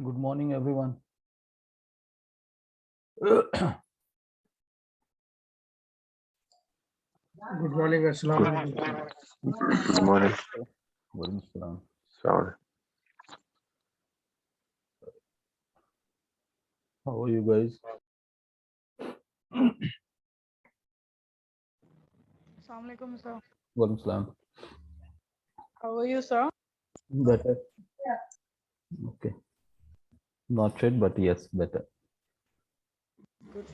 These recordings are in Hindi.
Good morning, everyone. Good Good morning, Assalamu alaikum. Good morning. morning, Salam. Sorry. How are you guys? Assalamualaikum, sir. Walaikum Salam. How are you, sir? Better. Okay. Not yet, but yes, better. Good.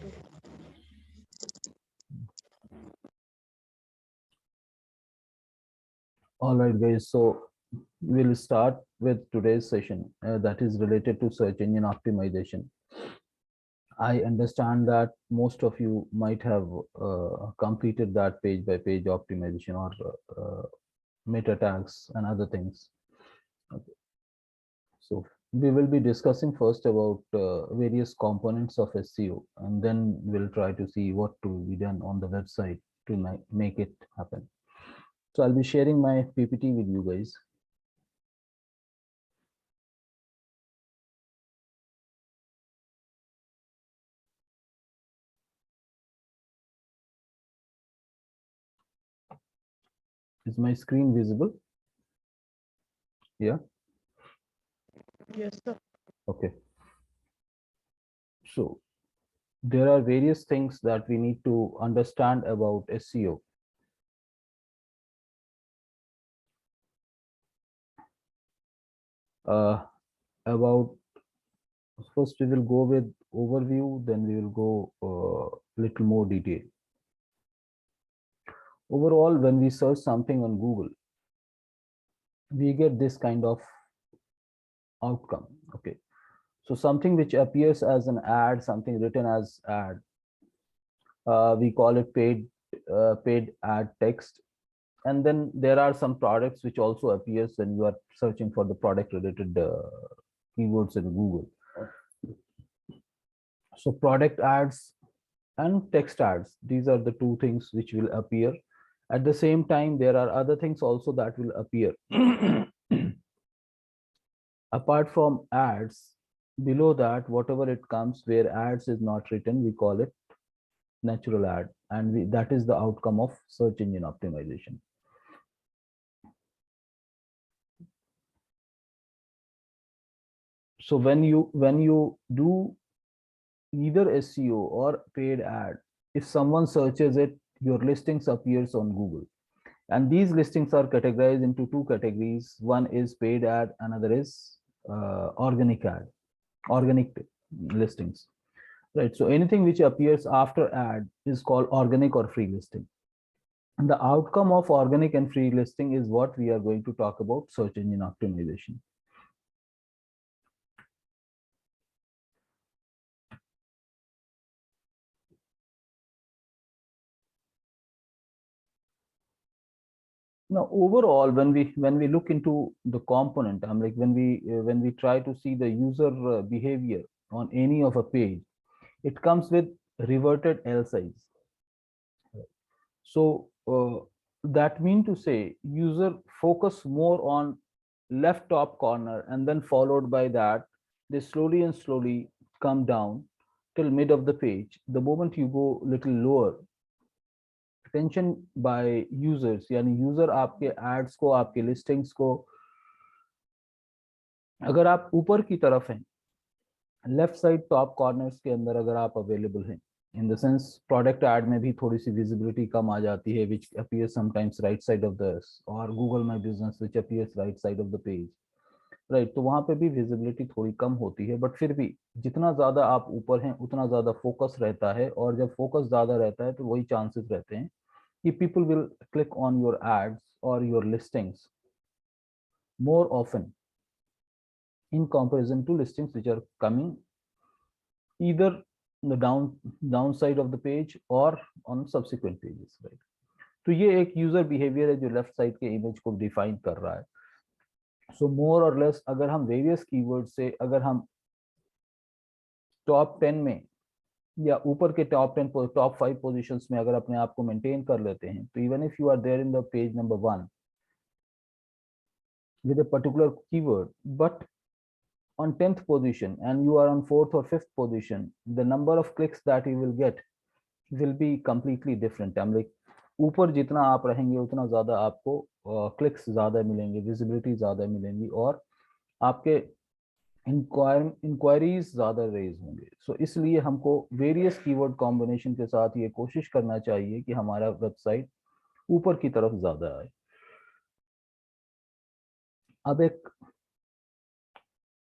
All right, guys. So we'll start with today's session that is related to search engine optimization. I understand that most of you might have completed that page by page optimization or meta tags and other things. Okay. So we will be discussing first about various components of SEO, and then we'll try to see what to be done on the website to make it happen. So I'll be sharing my PPT with you guys. Is my screen visible? Yeah. Yes, sir. Okay. So there are various things that we need to understand about SEO. About first we will go with overview, then we will go little more detail. Overall, when we search something on Google, we get this kind of outcome. Okay, so something which appears as an ad, something written as ad, we call it paid ad text. And then there are some products which also appears when you are searching for the product related keywords in Google. So product ads and text ads, these are the two things which will appear. At the same time, there are other things also that will appear. Apart from ads, below that, whatever it comes where ads is not written, we call it natural ad, and that is the outcome of search engine optimization. So when you do either SEO or paid ad, if someone searches it, your listings appears on Google. And these listings are categorized into two categories. One is paid ad, another is organic ad, organic listings. Right. So anything which appears after ad is called organic or free listing. And the outcome of organic and free listing is what we are going to talk about search engine optimization. Now, overall, when we look into the component, I'm like when we try to see the user behavior on any of a page, it comes with reverted L size. So that mean to say user focus more on left top corner, and then followed by that they slowly and slowly come down till mid of the page. The moment you go little lower, attention by users, यानी यूजर आपके एड्स को, आपके लिस्टिंग्स को, अगर आप ऊपर की तरफ हैं, लेफ्ट साइड टॉप कॉर्नर्स के अंदर अगर आप अवेलेबल हैं, in the sense product ad में भी थोड़ी सी विजिबिलिटी कम आ जाती है, which appears sometimes right side of the, और Google my business which appears right side of the page, right, तो वहां पे भी विजिबिलिटी थोड़ी कम होती है, बट फिर भी जितना ज्यादा आप ऊपर हैं उतना ज्यादा फोकस रहता है, और जब फोकस ज्यादा रहता है तो वही चांसेस रहते हैं कि people will click on your ads or your listings more often in comparison to listings which are coming either the downside of the page or on subsequent pages, right? तो ये एक यूजर बिहेवियर है जो लेफ्ट साइड के इमेज को डिफाइन कर रहा है. सो मोर और लेस अगर हम वेरियस कीवर्ड से, अगर हम टॉप 10 में या ऊपर के टॉप 10 टॉप 5 पोजीशंस में अगर अपने आप को मेंटेन कर लेते हैं, तो even if you are there in the page number 1 with a particular keyword, but on 10th position and you are on 4th or 5th position, the number of clicks that you will get will be completely different. I'm like, ऊपर जितना आप रहेंगे उतना ज्यादा आपको क्लिक्स ज्यादा मिलेंगे, विजिबिलिटी ज्यादा मिलेंगी और आपके इंक्वायरीज ज्यादा रेज होंगे. सो इसलिए हमको वेरियस कीवर्ड कॉम्बिनेशन के साथ ये कोशिश करना चाहिए कि हमारा वेबसाइट ऊपर की तरफ ज्यादा आए. अब एक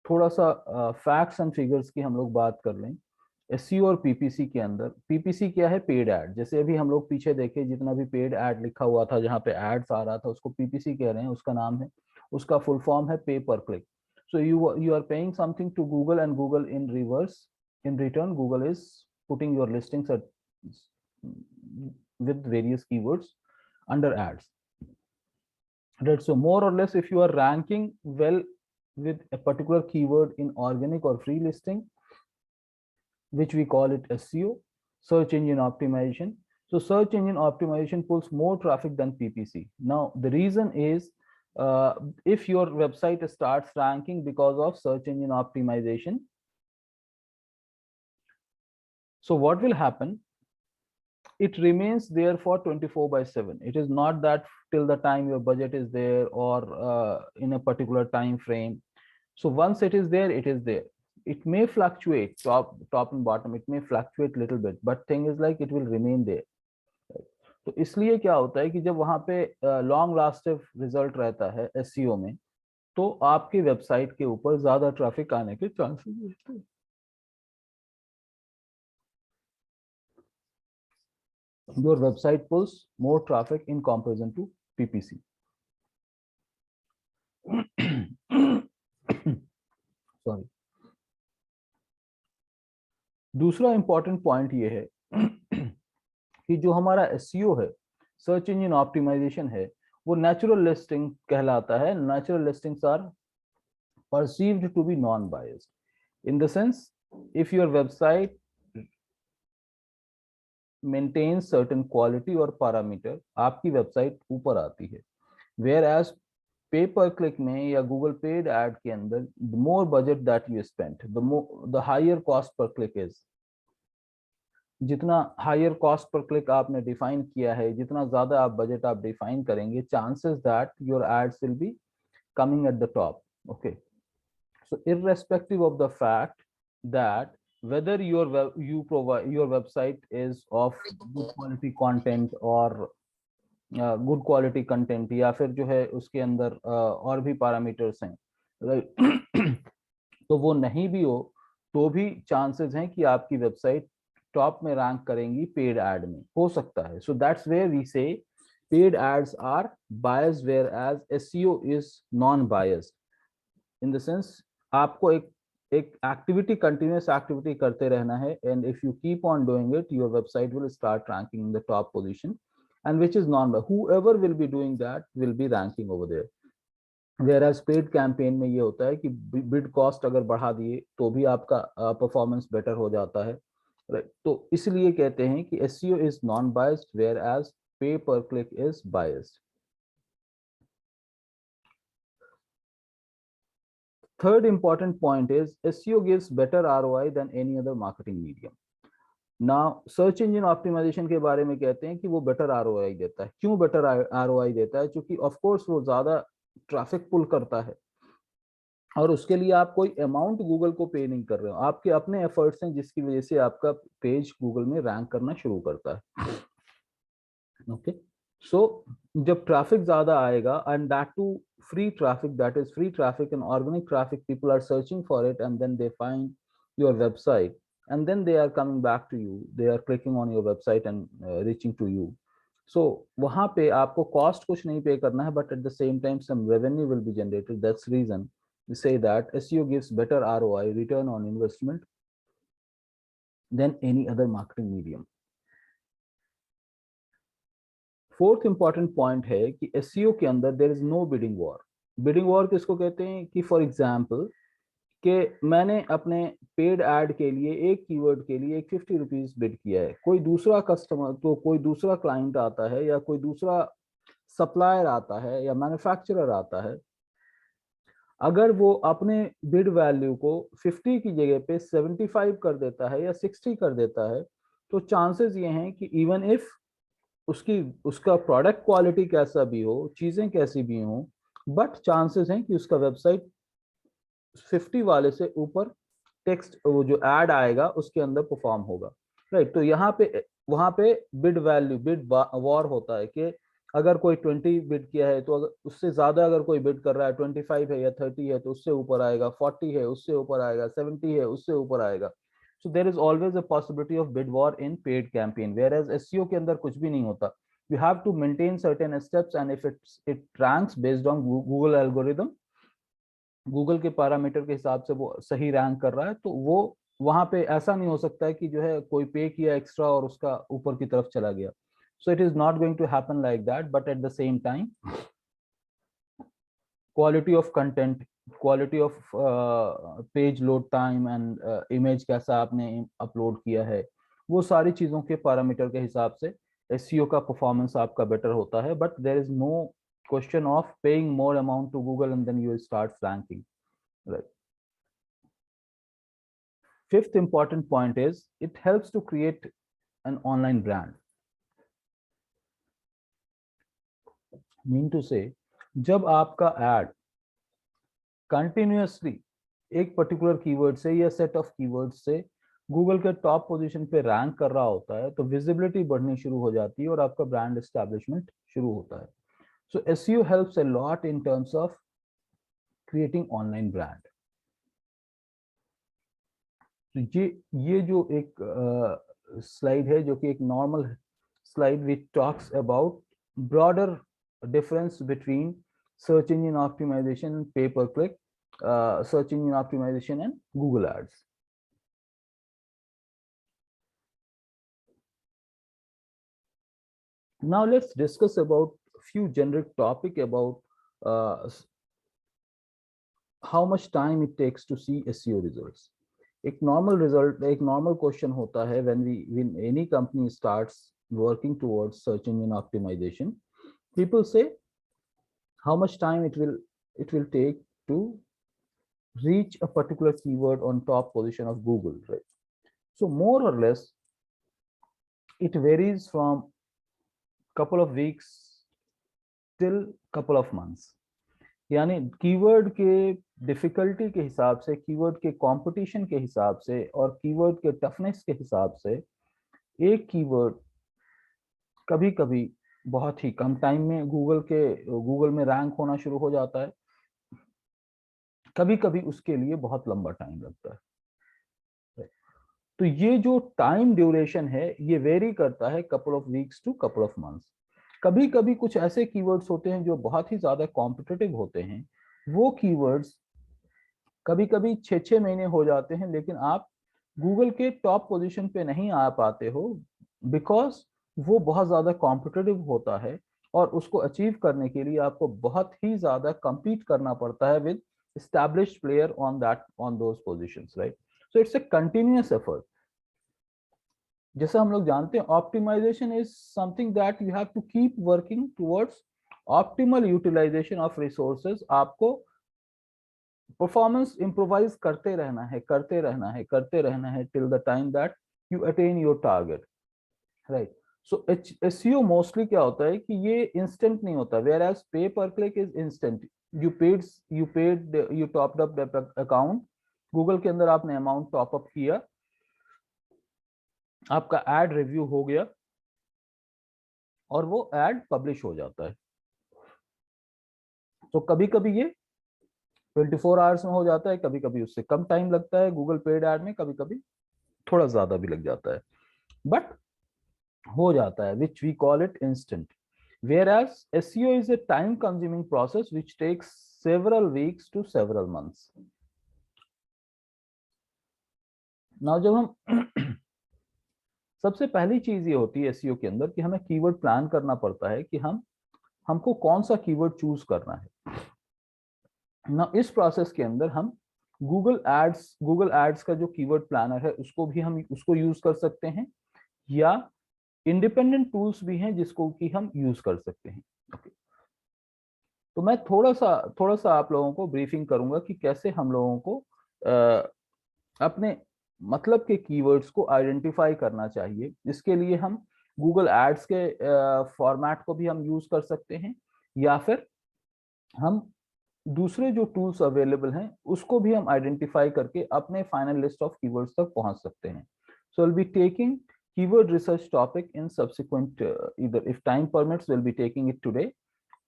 थोड़ा सा फैक्ट्स एंड फिगर्स की हम लोग बात कर लें. एसईओ और पीपीसी के अंदर, पीपीसी क्या है? Paid ad. जैसे अभी हम लोग पीछे देखे जितना भी पेड ऐड लिखा हुआ था, जहाँ पे एड्स आ रहा था, उसको पीपीसी कह रहे हैं. उसका नाम है, उसका फुल फॉर्म है पे पर click. So you are paying something to Google, and Google in reverse, in return, Google is putting your listings at, with various keywords under ads. Right. So more or less, if you are ranking well with a particular keyword in organic or free listing, which we call it SEO, search engine optimization. So search engine optimization pulls more traffic than PPC. Now the reason is, if your website starts ranking because of search engine optimization, so what will happen? It remains there for 24/7. It is not that till the time your budget is there or in a particular time frame. So once it is there, it is there. It may fluctuate top and bottom. It may fluctuate little bit, but thing is like it will remain there. तो इसलिए क्या होता है कि जब वहां पे लॉन्ग लास्टिव रिजल्ट रहता है एसईओ में, तो आपकी वेबसाइट के ऊपर ज्यादा ट्रैफिक आने के चांसेस रहते हैं. Your website pulls more traffic in comparison to PPC. Sorry. दूसरा इंपॉर्टेंट पॉइंट ये है कि जो हमारा एसईओ है, सर्च इंजन ऑप्टिमाइजेशन है, वो नेचुरल लिस्टिंग कहलाता है. Natural listings are perceived to be non-biased. In the sense, if your website maintains certain quality or parameter, आपकी वेबसाइट ऊपर आती है. Whereas पे पर क्लिक में या गूगल पेड एड के अंदर, the more budget that you spent, the higher cost per click is. जितना हायर कॉस्ट पर क्लिक आपने डिफाइन किया है, जितना ज्यादा आप बजट आप डिफाइन करेंगे, chances that your ads will be coming at the top. Okay, so irrespective of the fact that whether your website is of good quality content or good quality content, या फिर जो है उसके अंदर और भी पैरामीटर्स हैं, तो वो नहीं भी हो तो भी चांसेस हैं कि आपकी वेबसाइट टॉप में रैंक करेंगी पेड ऐड में, हो सकता है. So that's where we say paid ads are biased, whereas SEO is non biased. In the sense, आपको एक एक्टिविटी, कंटिन्यूअस एक्टिविटी करते रहना है, and if you keep on doing it, your website will start ranking in the top position, and which is non-biased. Whoever will be doing that will be ranking over there. Whereas paid campaign में ये होता है कि bid cost अगर बढ़ा दिए तो भी आपका performance better हो जाता है, right? तो इसलिए कहते हैं कि SEO is non-biased, whereas pay per click is biased. Third important point is SEO gives better ROI than any other marketing medium. Now, search engine optimisation के बारे में कहते हैं कि वो बेटर आरओआई देता है. क्यों बेटर आरओआई देता है? क्योंकि ऑफ कोर्स वो ज्यादा ट्रैफिक पुल करता है और उसके लिए आप कोई अमाउंट गूगल को पे नहीं कर रहे हो, आपके अपने एफर्ट्स हैं जिसकी वजह से आपका पेज गूगल में रैंक करना शुरू करता है. ओके, सो जब ट्रैफिक ज्यादा आएगा, and that too free traffic, that is free traffic and organic traffic, people are searching for it and then they find your website, and then they are coming back to you, they are clicking on your website and reaching to you. So वहां पे आपको कॉस्ट कुछ नहीं पे करना है, but at the same time some revenue will be generated. That's reason we say that SEO gives better ROI, return on investment, than any other marketing medium. Fourth important point है कि SEO के अंदर there is no bidding war. Bidding war किसको कहते हैं? कि for example कि मैंने अपने पेड ऐड के लिए एक कीवर्ड के लिए 50 रुपीज बिड किया है, कोई दूसरा कस्टमर, तो कोई दूसरा क्लाइंट आता है या कोई दूसरा सप्लायर आता है या मैन्युफैक्चरर आता है अगर वो अपने बिड वैल्यू को 50 की जगह पे 75 कर देता है या 60 कर देता है, तो चांसेस ये हैं कि इवन इफ उसका प्रोडक्ट क्वालिटी कैसा भी हो, चीजें कैसी भी हो, बट चांसेस हैं कि उसका वेबसाइट 50 वाले से ऊपर टेक्स्ट, वो जो ऐड आएगा उसके अंदर परफॉर्म होगा, राइट। तो यहाँ पे वहां पे बिड वैल्यू, बिड वॉर होता है कि अगर कोई 20 बिड किया है तो अगर उससे ज्यादा अगर कोई बिड कर रहा है, 25 है या 30 है तो उससे ऊपर आएगा, 40 है उससे ऊपर आएगा, 70 है उससे ऊपर आएगा। So there is always a possibility of bid war in paid campaign, whereas SEO के अंदर कुछ भी नहीं होता। You have to maintain certain steps and if it ranks based on Google algorithm, Google के पैरामीटर के हिसाब से वो सही रैंक कर रहा है, तो वो वहां पे ऐसा नहीं हो सकता है कि जो है कोई पे किया एक्स्ट्रा और उसका ऊपर की तरफ चला गया। So it is not going to happen like that, but at the same time quality of content, quality of page load time and image कैसा आपने अपलोड किया है, वो सारी चीजों के पैरामीटर के हिसाब से एसईओ का परफॉर्मेंस आपका बेटर होता है। But there is no question of paying more amount to Google and then you start ranking, right. Fifth important point is it helps to create an online brand. Mean to say, जब आपका ad continuously एक पर्टिकुलर कीवर्ड से या सेट ऑफ कीवर्ड से गूगल के टॉप पोजीशन पे रैंक कर रहा होता है, तो विजिबिलिटी बढ़नी शुरू हो जाती है और आपका ब्रांड एस्टैब्लिशमेंट शुरू होता है। So SEO helps a lot in terms of creating online brand. तो ये जो एक स्लाइड है, जो कि एक normal slide which talks about broader difference between search engine optimization and pay per click, search engine optimization and Google ads. Now let's discuss about few generic topic about how much time it takes to see SEO results. एक normal question होता है when any company starts working towards search engine optimization, people say how much time it will take to reach a particular keyword on top position of Google, right? So more or less it varies from couple of weeks till couple of months. यानी कीवर्ड के डिफिकल्टी के हिसाब से, कीवर्ड के कंपटीशन के हिसाब से और कीवर्ड के टफनेस के हिसाब से एक कीवर्ड कभी कभी बहुत ही कम टाइम में गूगल में रैंक होना शुरू हो जाता है, कभी कभी उसके लिए बहुत लंबा टाइम लगता है। तो ये जो टाइम ड्यूरेशन है ये वेरी करता है couple of weeks to couple of months. कभी कभी कुछ ऐसे कीवर्ड्स होते हैं जो बहुत ही ज्यादा कॉम्पिटिटिव होते हैं, वो कीवर्ड्स कभी कभी 6 महीने हो जाते हैं, लेकिन आप गूगल के टॉप पोजीशन पे नहीं आ पाते हो बिकॉज वो बहुत ज्यादा कॉम्पिटिटिव होता है और उसको अचीव करने के लिए आपको बहुत ही ज्यादा compete करना पड़ता है with established player on those positions, right? So it's a continuous effort. जैसा हम लोग जानते हैं, optimisation is something that you have to keep working towards optimal utilisation of resources. आपको परफॉर्मेंस इम्प्रोवाइज करते रहना है, करते रहना है, करते रहना है till the time that you attain your target, right. So SEO mostly क्या होता है कि ये इंस्टेंट नहीं होता, वेयर एज पे पर click is instant. You topped up account, Google के अंदर आपने अमाउंट टॉप अप किया, आपका एड रिव्यू हो गया और वो एड पब्लिश हो जाता है। तो कभी कभी ये 24 आवर्स में हो जाता है, कभी कभी उससे कम टाइम लगता है गूगल पेड एड में, कभी कभी थोड़ा ज्यादा भी लग जाता है, बट हो जाता है, which we call it instant. whereas SEO is a time consuming process which takes several weeks to several months. now जब हम सबसे पहली चीज ये होती है एसईओ के अंदर कि हमें कीवर्ड प्लान करना पड़ता है कि हमको कौन सा कीवर्ड चूज करना है ना। इस प्रोसेस के अंदर हम गूगल एड्स का जो कीवर्ड प्लानर है उसको यूज कर सकते हैं, या इंडिपेंडेंट टूल्स भी हैं जिसको कि हम यूज कर सकते हैं। तो मैं थोड़ा सा आप लोगों को ब्रीफिंग करूंगा कि कैसे हम लोगों को अपने मतलब के कीवर्ड्स को आइडेंटिफाई करना चाहिए। इसके लिए हम गूगल एड्स के फॉर्मेट को भी हम यूज कर सकते हैं, या फिर हम दूसरे जो टूल्स अवेलेबल हैं उसको भी हम आइडेंटिफाई करके अपने फाइनल लिस्ट ऑफ कीवर्ड्स तक पहुंच सकते हैं। So will be taking keyword research topic in subsequent either if time permits we'll be taking it today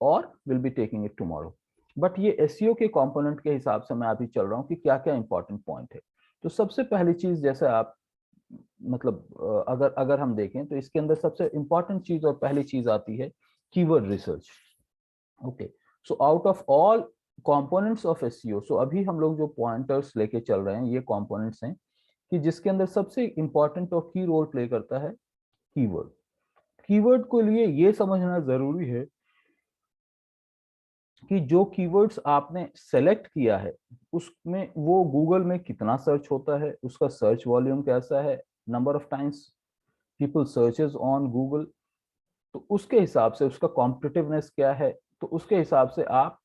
or we'll be taking it tomorrow। But ये एसईओ के कंपोनेंट के हिसाब से मैं अभी चल रहा हूँ कि क्या क्या इंपॉर्टेंट पॉइंट है। तो सबसे पहली चीज, जैसे आप मतलब अगर हम देखें तो इसके अंदर सबसे इंपॉर्टेंट चीज और पहली चीज आती है keyword research. Okay, so out of all components of SEO, so अभी हम लोग जो पॉइंटर्स लेके चल रहे हैं ये कंपोनेंट्स हैं कि जिसके अंदर सबसे इंपॉर्टेंट और की रोल प्ले करता है कीवर्ड। कीवर्ड को लिए ये समझना जरूरी है कि जो कीवर्ड्स आपने सेलेक्ट किया है उसमें वो गूगल में कितना सर्च होता है, उसका सर्च वॉल्यूम कैसा है, number of times people searches on Google, तो उसके हिसाब से उसका कॉम्पिटिटिवनेस क्या है, तो उसके हिसाब से आप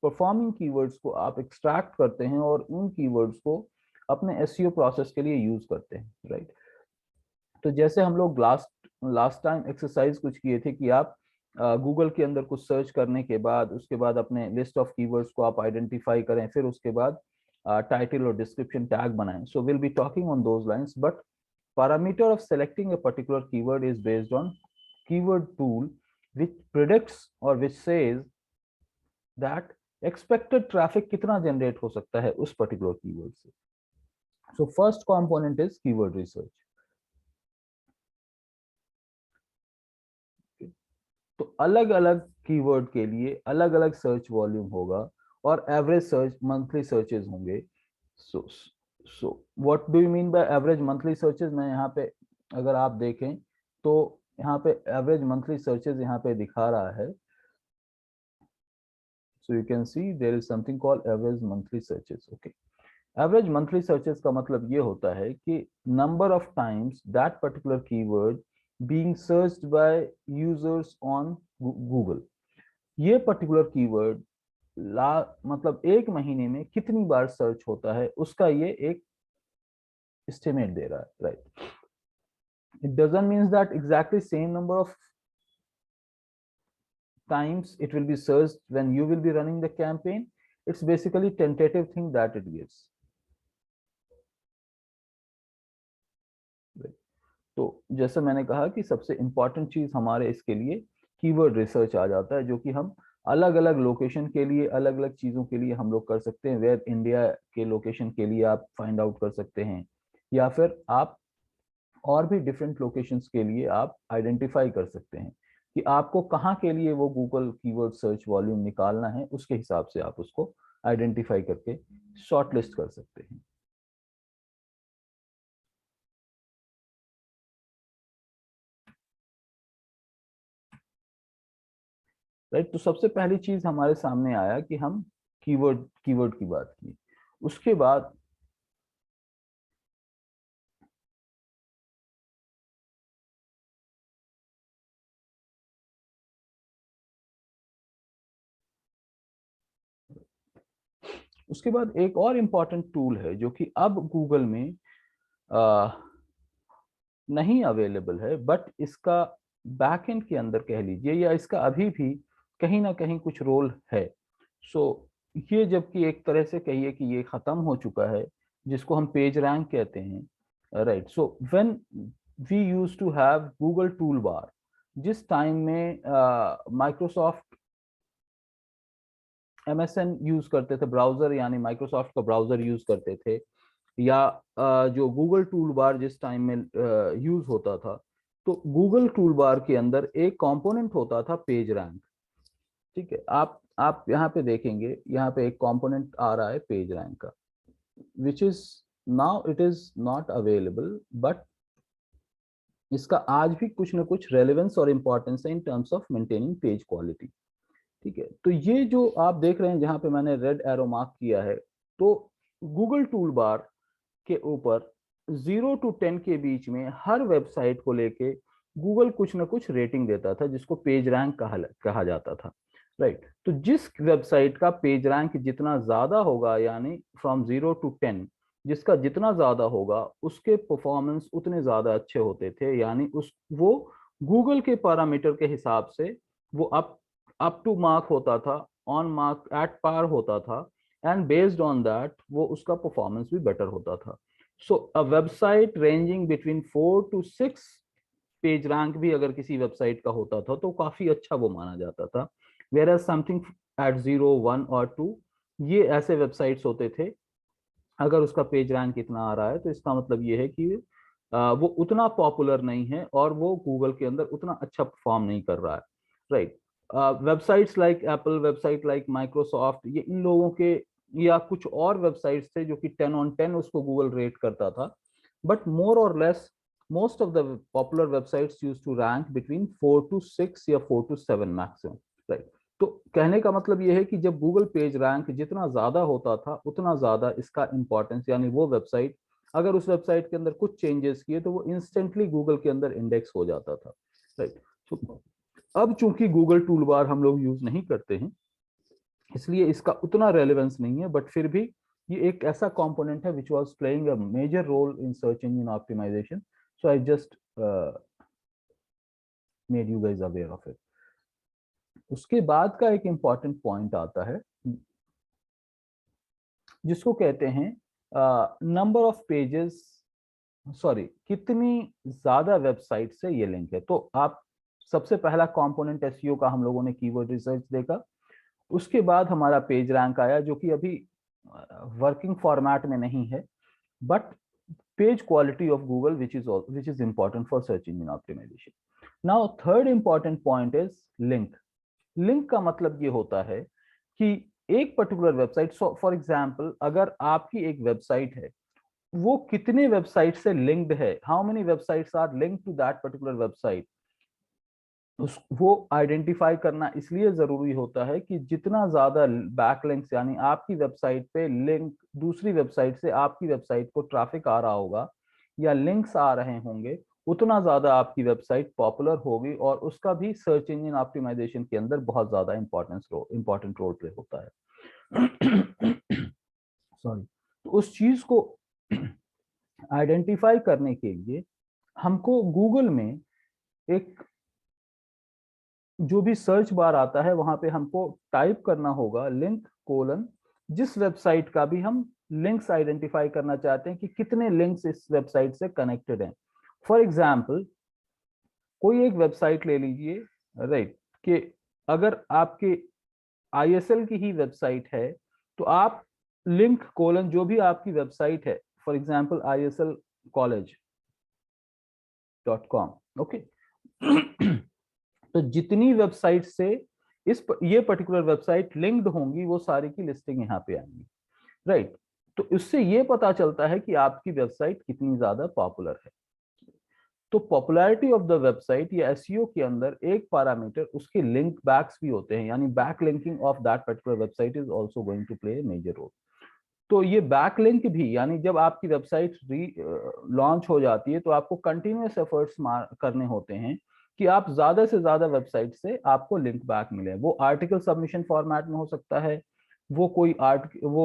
परफॉर्मिंग कीवर्ड्स को आप एक्सट्रैक्ट करते हैं और उन कीवर्ड्स को अपने एसईओ प्रोसेस के लिए यूज करते हैं, राइट। तो जैसे हम लोग लास्ट टाइम एक्सरसाइज कुछ किए थे कि आप गूगल के अंदर कुछ सर्च करने के बाद उसके बाद अपने लिस्ट ऑफ कीवर्ड्स को आप आइडेंटिफाई करें, फिर उसके बाद टाइटल और डिस्क्रिप्शन टैग बनाएं। So will be talking on those lines, but parameter of selecting a particular keyword is based on keyword tool which predicts or which says that expected traffic कितना generate हो सकता है उस particular keyword से। So first component is keyword research। तो अलग अलग कीवर्ड के लिए अलग अलग सर्च वॉल्यूम होगा और एवरेज सर्च मंथली सर्चेज होंगे। So what do you mean by average monthly searches? मैं यहाँ पे अगर आप देखें तो यहाँ पे एवरेज मंथली सर्चेज यहाँ पे दिखा रहा है। So you can see there is something called average monthly searches. Okay, average monthly searches का मतलब ये होता है कि number of times that particular keyword being searched by users on Google। ये पर्टिकुलर कीवर्ड मतलब एक महीने में कितनी बार सर्च होता है उसका ये एक एस्टिमेट दे रहा है, right. It doesn't means that exactly same number of times it will be searched when you will be running the campaign। it's basically tentative thing that it gives। तो जैसे मैंने कहा कि सबसे इंपॉर्टेंट चीज हमारे इसके लिए कीवर्ड रिसर्च आ जाता है, जो कि हम अलग अलग लोकेशन के लिए अलग अलग चीजों के लिए हम लोग कर सकते हैं। वेयर इंडिया के लोकेशन के लिए आप फाइंड आउट कर सकते हैं, या फिर आप और भी डिफरेंट लोकेशंस के लिए आप आइडेंटिफाई कर सकते हैं कि आपको कहाँ के लिए वो गूगल कीवर्ड सर्च वॉल्यूम निकालना है। उसके हिसाब से आप उसको आइडेंटिफाई करके शॉर्टलिस्ट कर सकते हैं। राइट, तो सबसे पहली चीज हमारे सामने आया कि हम कीवर्ड की बात की। उसके बाद एक और इम्पॉर्टेंट टूल है जो कि अब गूगल में नहीं अवेलेबल है, बट इसका बैकएंड के अंदर कह लीजिए या इसका अभी भी कहीं ना कहीं कुछ रोल है। सो ये जबकि एक तरह से कहिए कि ये खत्म हो चुका है, जिसको हम पेज रैंक कहते हैं, right. So when we used to have Google tool bar, जिस टाइम में माइक्रोसॉफ्ट MSN यूज करते थे, ब्राउजर यानी माइक्रोसॉफ्ट का ब्राउजर यूज करते थे, या जो गूगल टूल बार जिस टाइम में यूज होता था, तो गूगल टूल बार के अंदर एक कंपोनेंट होता था पेज रैंक। ठीक है, आप यहाँ पे देखेंगे, यहाँ पे एक कंपोनेंट आ रहा है पेज रैंक का, which is now it is not available, but इसका आज भी कुछ ना कुछ रेलेवेंस और इंपॉर्टेंस है इन terms of maintaining page quality. ठीक है, तो ये जो आप देख रहे हैं जहां पे मैंने रेड एरो मार्क किया है, तो गूगल टूल बार के ऊपर 0 to 10 के बीच में हर वेबसाइट को लेके गूगल कुछ ना कुछ रेटिंग देता था, जिसको पेज रैंक कहा जाता था। राइट। तो जिस वेबसाइट का पेज रैंक जितना ज्यादा होगा, यानी फ्रॉम 0 to 10, जिसका जितना ज्यादा होगा उसके परफॉर्मेंस उतने ज्यादा अच्छे होते थे, यानी उस वो गूगल के पैरामीटर के हिसाब से वो अप टू मार्क होता था, ऑन मार्क, एट पार होता था, एंड बेस्ड ऑन दैट वो उसका परफॉर्मेंस भी बेटर होता था। So a website ranging between 4 to 6 page rank भी अगर किसी वेबसाइट का होता था तो काफी अच्छा वो माना जाता था। वेयर एज समथिंग एट 0, 1 और 2, ये ऐसे वेबसाइट्स होते थे, अगर उसका पेज रैंक इतना आ रहा है तो इसका मतलब ये है कि वो उतना पॉपुलर नहीं है और वो गूगल के अंदर उतना अच्छा परफॉर्म नहीं कर रहा है, right. Websites like Apple, website like Microsoft, ये इन लोगों के या कुछ और वेबसाइट्स थे जो कि 10 on 10 उसको गूगल रेट करता था, बट मोर और less most of the popular websites used to rank between 4 to 6 या 4 to 7 maximum, right। तो कहने का मतलब ये है कि जब गूगल पेज रैंक जितना ज्यादा होता था उतना ज्यादा इसका इंपॉर्टेंस, यानी वो वेबसाइट अगर उस वेबसाइट के अंदर कुछ चेंजेस किए तो वो इंस्टेंटली गूगल के अंदर इंडेक्स हो जाता था, राइट। तो अब चूंकि गूगल टूल बार हम लोग यूज नहीं करते हैं इसलिए इसका उतना रेलेवेंस नहीं है, बट फिर भी ये एक ऐसा कंपोनेंट है which was playing a major role in search engine optimisation. So I just made you guys aware of it. उसके बाद का एक इंपॉर्टेंट पॉइंट आता है जिसको कहते हैं नंबर ऑफ पेजेस, सॉरी, कितनी ज्यादा वेबसाइट से ये लिंक है। तो आप सबसे पहला कंपोनेंट एसईओ का हम लोगों ने कीवर्ड रिसर्च देखा, उसके बाद हमारा पेज रैंक आया जो कि अभी वर्किंग फॉर्मेट में नहीं है, but page quality of Google which is important for search engine optimization. Now third important point is link. Link का मतलब ये होता है कि एक पर्टिकुलर वेबसाइट, फॉर एग्जांपल अगर आपकी एक वेबसाइट है वो कितने वेबसाइट से लिंक्ड है, how many websites are linked to that particular website, उस वो आइडेंटिफाई करना इसलिए जरूरी होता है कि जितना ज्यादा बैकलिंक्स, यानी आपकी वेबसाइट पे लिंक दूसरी वेबसाइट से आपकी वेबसाइट को ट्रैफिक आ रहा होगा या लिंक्स आ रहे होंगे, उतना ज्यादा आपकी वेबसाइट पॉपुलर होगी और उसका भी सर्च इंजन ऑप्टिमाइजेशन के अंदर बहुत ज्यादा इंपॉर्टेंट रोल प्ले होता है। सॉरी। तो उस चीज को आइडेंटिफाई करने के लिए हमको गूगल में एक जो भी सर्च बार आता है वहां पे हमको टाइप करना होगा लिंक कोलन, जिस वेबसाइट का भी हम लिंक्स आइडेंटिफाई करना चाहते हैं कि कितने लिंक्स इस वेबसाइट से कनेक्टेड हैं। फॉर एग्जाम्पल कोई एक वेबसाइट ले लीजिए, राइट, कि अगर आपके आईएसएल की ही वेबसाइट है तो आप लिंक कोलन जो भी आपकी वेबसाइट है, फॉर एग्जाम्पल ISLcollege.com, ओके। तो जितनी वेबसाइट से ये पर्टिकुलर वेबसाइट लिंक्ड होंगी वो सारी की लिस्टिंग यहाँ पे आएंगी, राइट। तो इससे ये पता चलता है कि आपकी वेबसाइट कितनी ज्यादा पॉपुलर है। तो पॉपुलैरिटी ऑफ द वेबसाइट या एसईओ के अंदर एक पैरामीटर उसके लिंक बैक्स भी होते हैं, यानी back linking of that particular website is also going to play major role. तो ये बैकलिंक भी, यानी जब आपकी वेबसाइट लॉन्च हो जाती है तो आपको कंटिन्यूअस एफर्ट्स करने होते हैं कि आप ज्यादा से ज्यादा वेबसाइट से आपको लिंक बैक मिले। वो आर्टिकल सबमिशन फॉर्मेट में हो सकता है, वो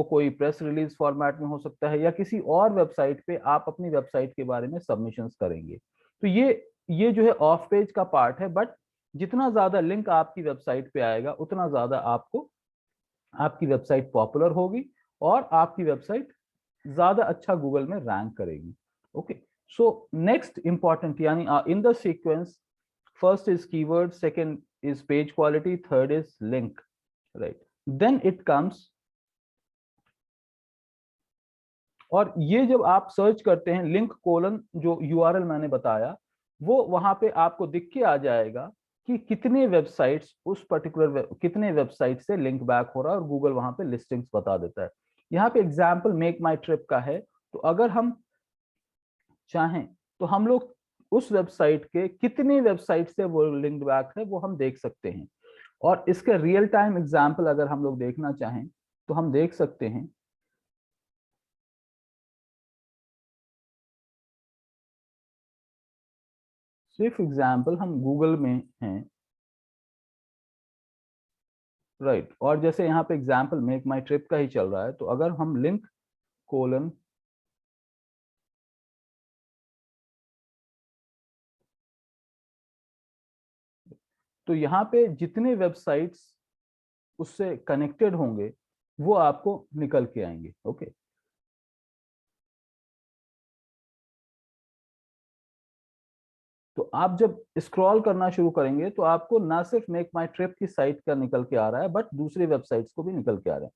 कोई प्रेस रिलीज फॉर्मेट में हो सकता है, या किसी और वेबसाइट पे आप अपनी वेबसाइट के बारे में सबमिशंस करेंगे। तो ये जो है ऑफ पेज का पार्ट है, बट जितना ज्यादा लिंक आपकी वेबसाइट पे आएगा उतना ज्यादा आपको आपकी वेबसाइट पॉपुलर होगी और आपकी वेबसाइट ज्यादा अच्छा गूगल में रैंक करेगी। ओके, सो नेक्स्ट इंपॉर्टेंट, यानी in the sequence, first is keyword, second is page quality, third is link, right, then it comes. और ये जब आप सर्च करते हैं लिंक कोलन, जो यूआरएल मैंने बताया वो वहां पे आपको दिख के आ जाएगा कि कितने वेबसाइट्स उस पर्टिकुलर कितने वेबसाइट से लिंक बैक हो रहा है और गूगल वहां पे लिस्टिंग्स बता देता है। यहाँ पे एग्जांपल मेक माई ट्रिप का है, तो अगर हम चाहें तो हम लोग उस वेबसाइट के कितने वेबसाइट से वो लिंक बैक है वो हम देख सकते हैं। और इसके रियल टाइम एग्जांपल अगर हम लोग देखना चाहें तो हम देख सकते हैं। सिर्फ एग्जांपल हम गूगल में हैं, राइट और जैसे यहाँ पे एग्जाम्पल मेक माई ट्रिप का ही चल रहा है, तो अगर हम लिंक कोलन तो यहाँ पे जितने वेबसाइट्स उससे कनेक्टेड होंगे वो आपको निकल के आएंगे। ओके तो आप जब स्क्रॉल करना शुरू करेंगे तो आपको ना सिर्फ मेक माई ट्रिप की साइट का निकल के आ रहा है, बट दूसरी वेबसाइट्स को भी निकल के आ रहा है।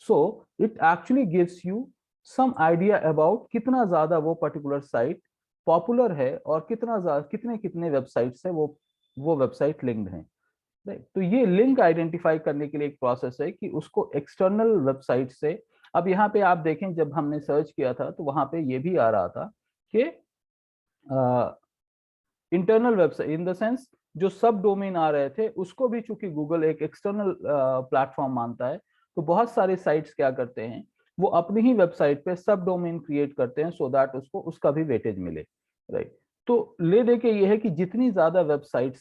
So it actually gives you some idea about कितना ज्यादा वो पर्टिकुलर साइट पॉपुलर है और कितना ज्यादा कितने कितने वेबसाइट से वो वेबसाइट लिंक्ड है। राइट तो ये लिंक आइडेंटिफाई करने के लिए एक प्रोसेस है कि उसको एक्सटर्नल वेबसाइट से, अब यहाँ पे आप देखें जब हमने सर्च किया था तो वहां पे ये भी आ रहा था कि internal website in the sense जो सब डोमेन आ रहे थे उसको भी चूंकि गूगल एक एक्सटर्नल प्लेटफॉर्म मानता है, तो बहुत सारे साइट्स क्या करते हैं वो अपनी ही वेबसाइट पे सब डोमेन क्रिएट करते हैं सो दैट उसको उसका भी वेटेज मिले। राइट तो ले दे के ये है कि जितनी ज्यादा वेबसाइट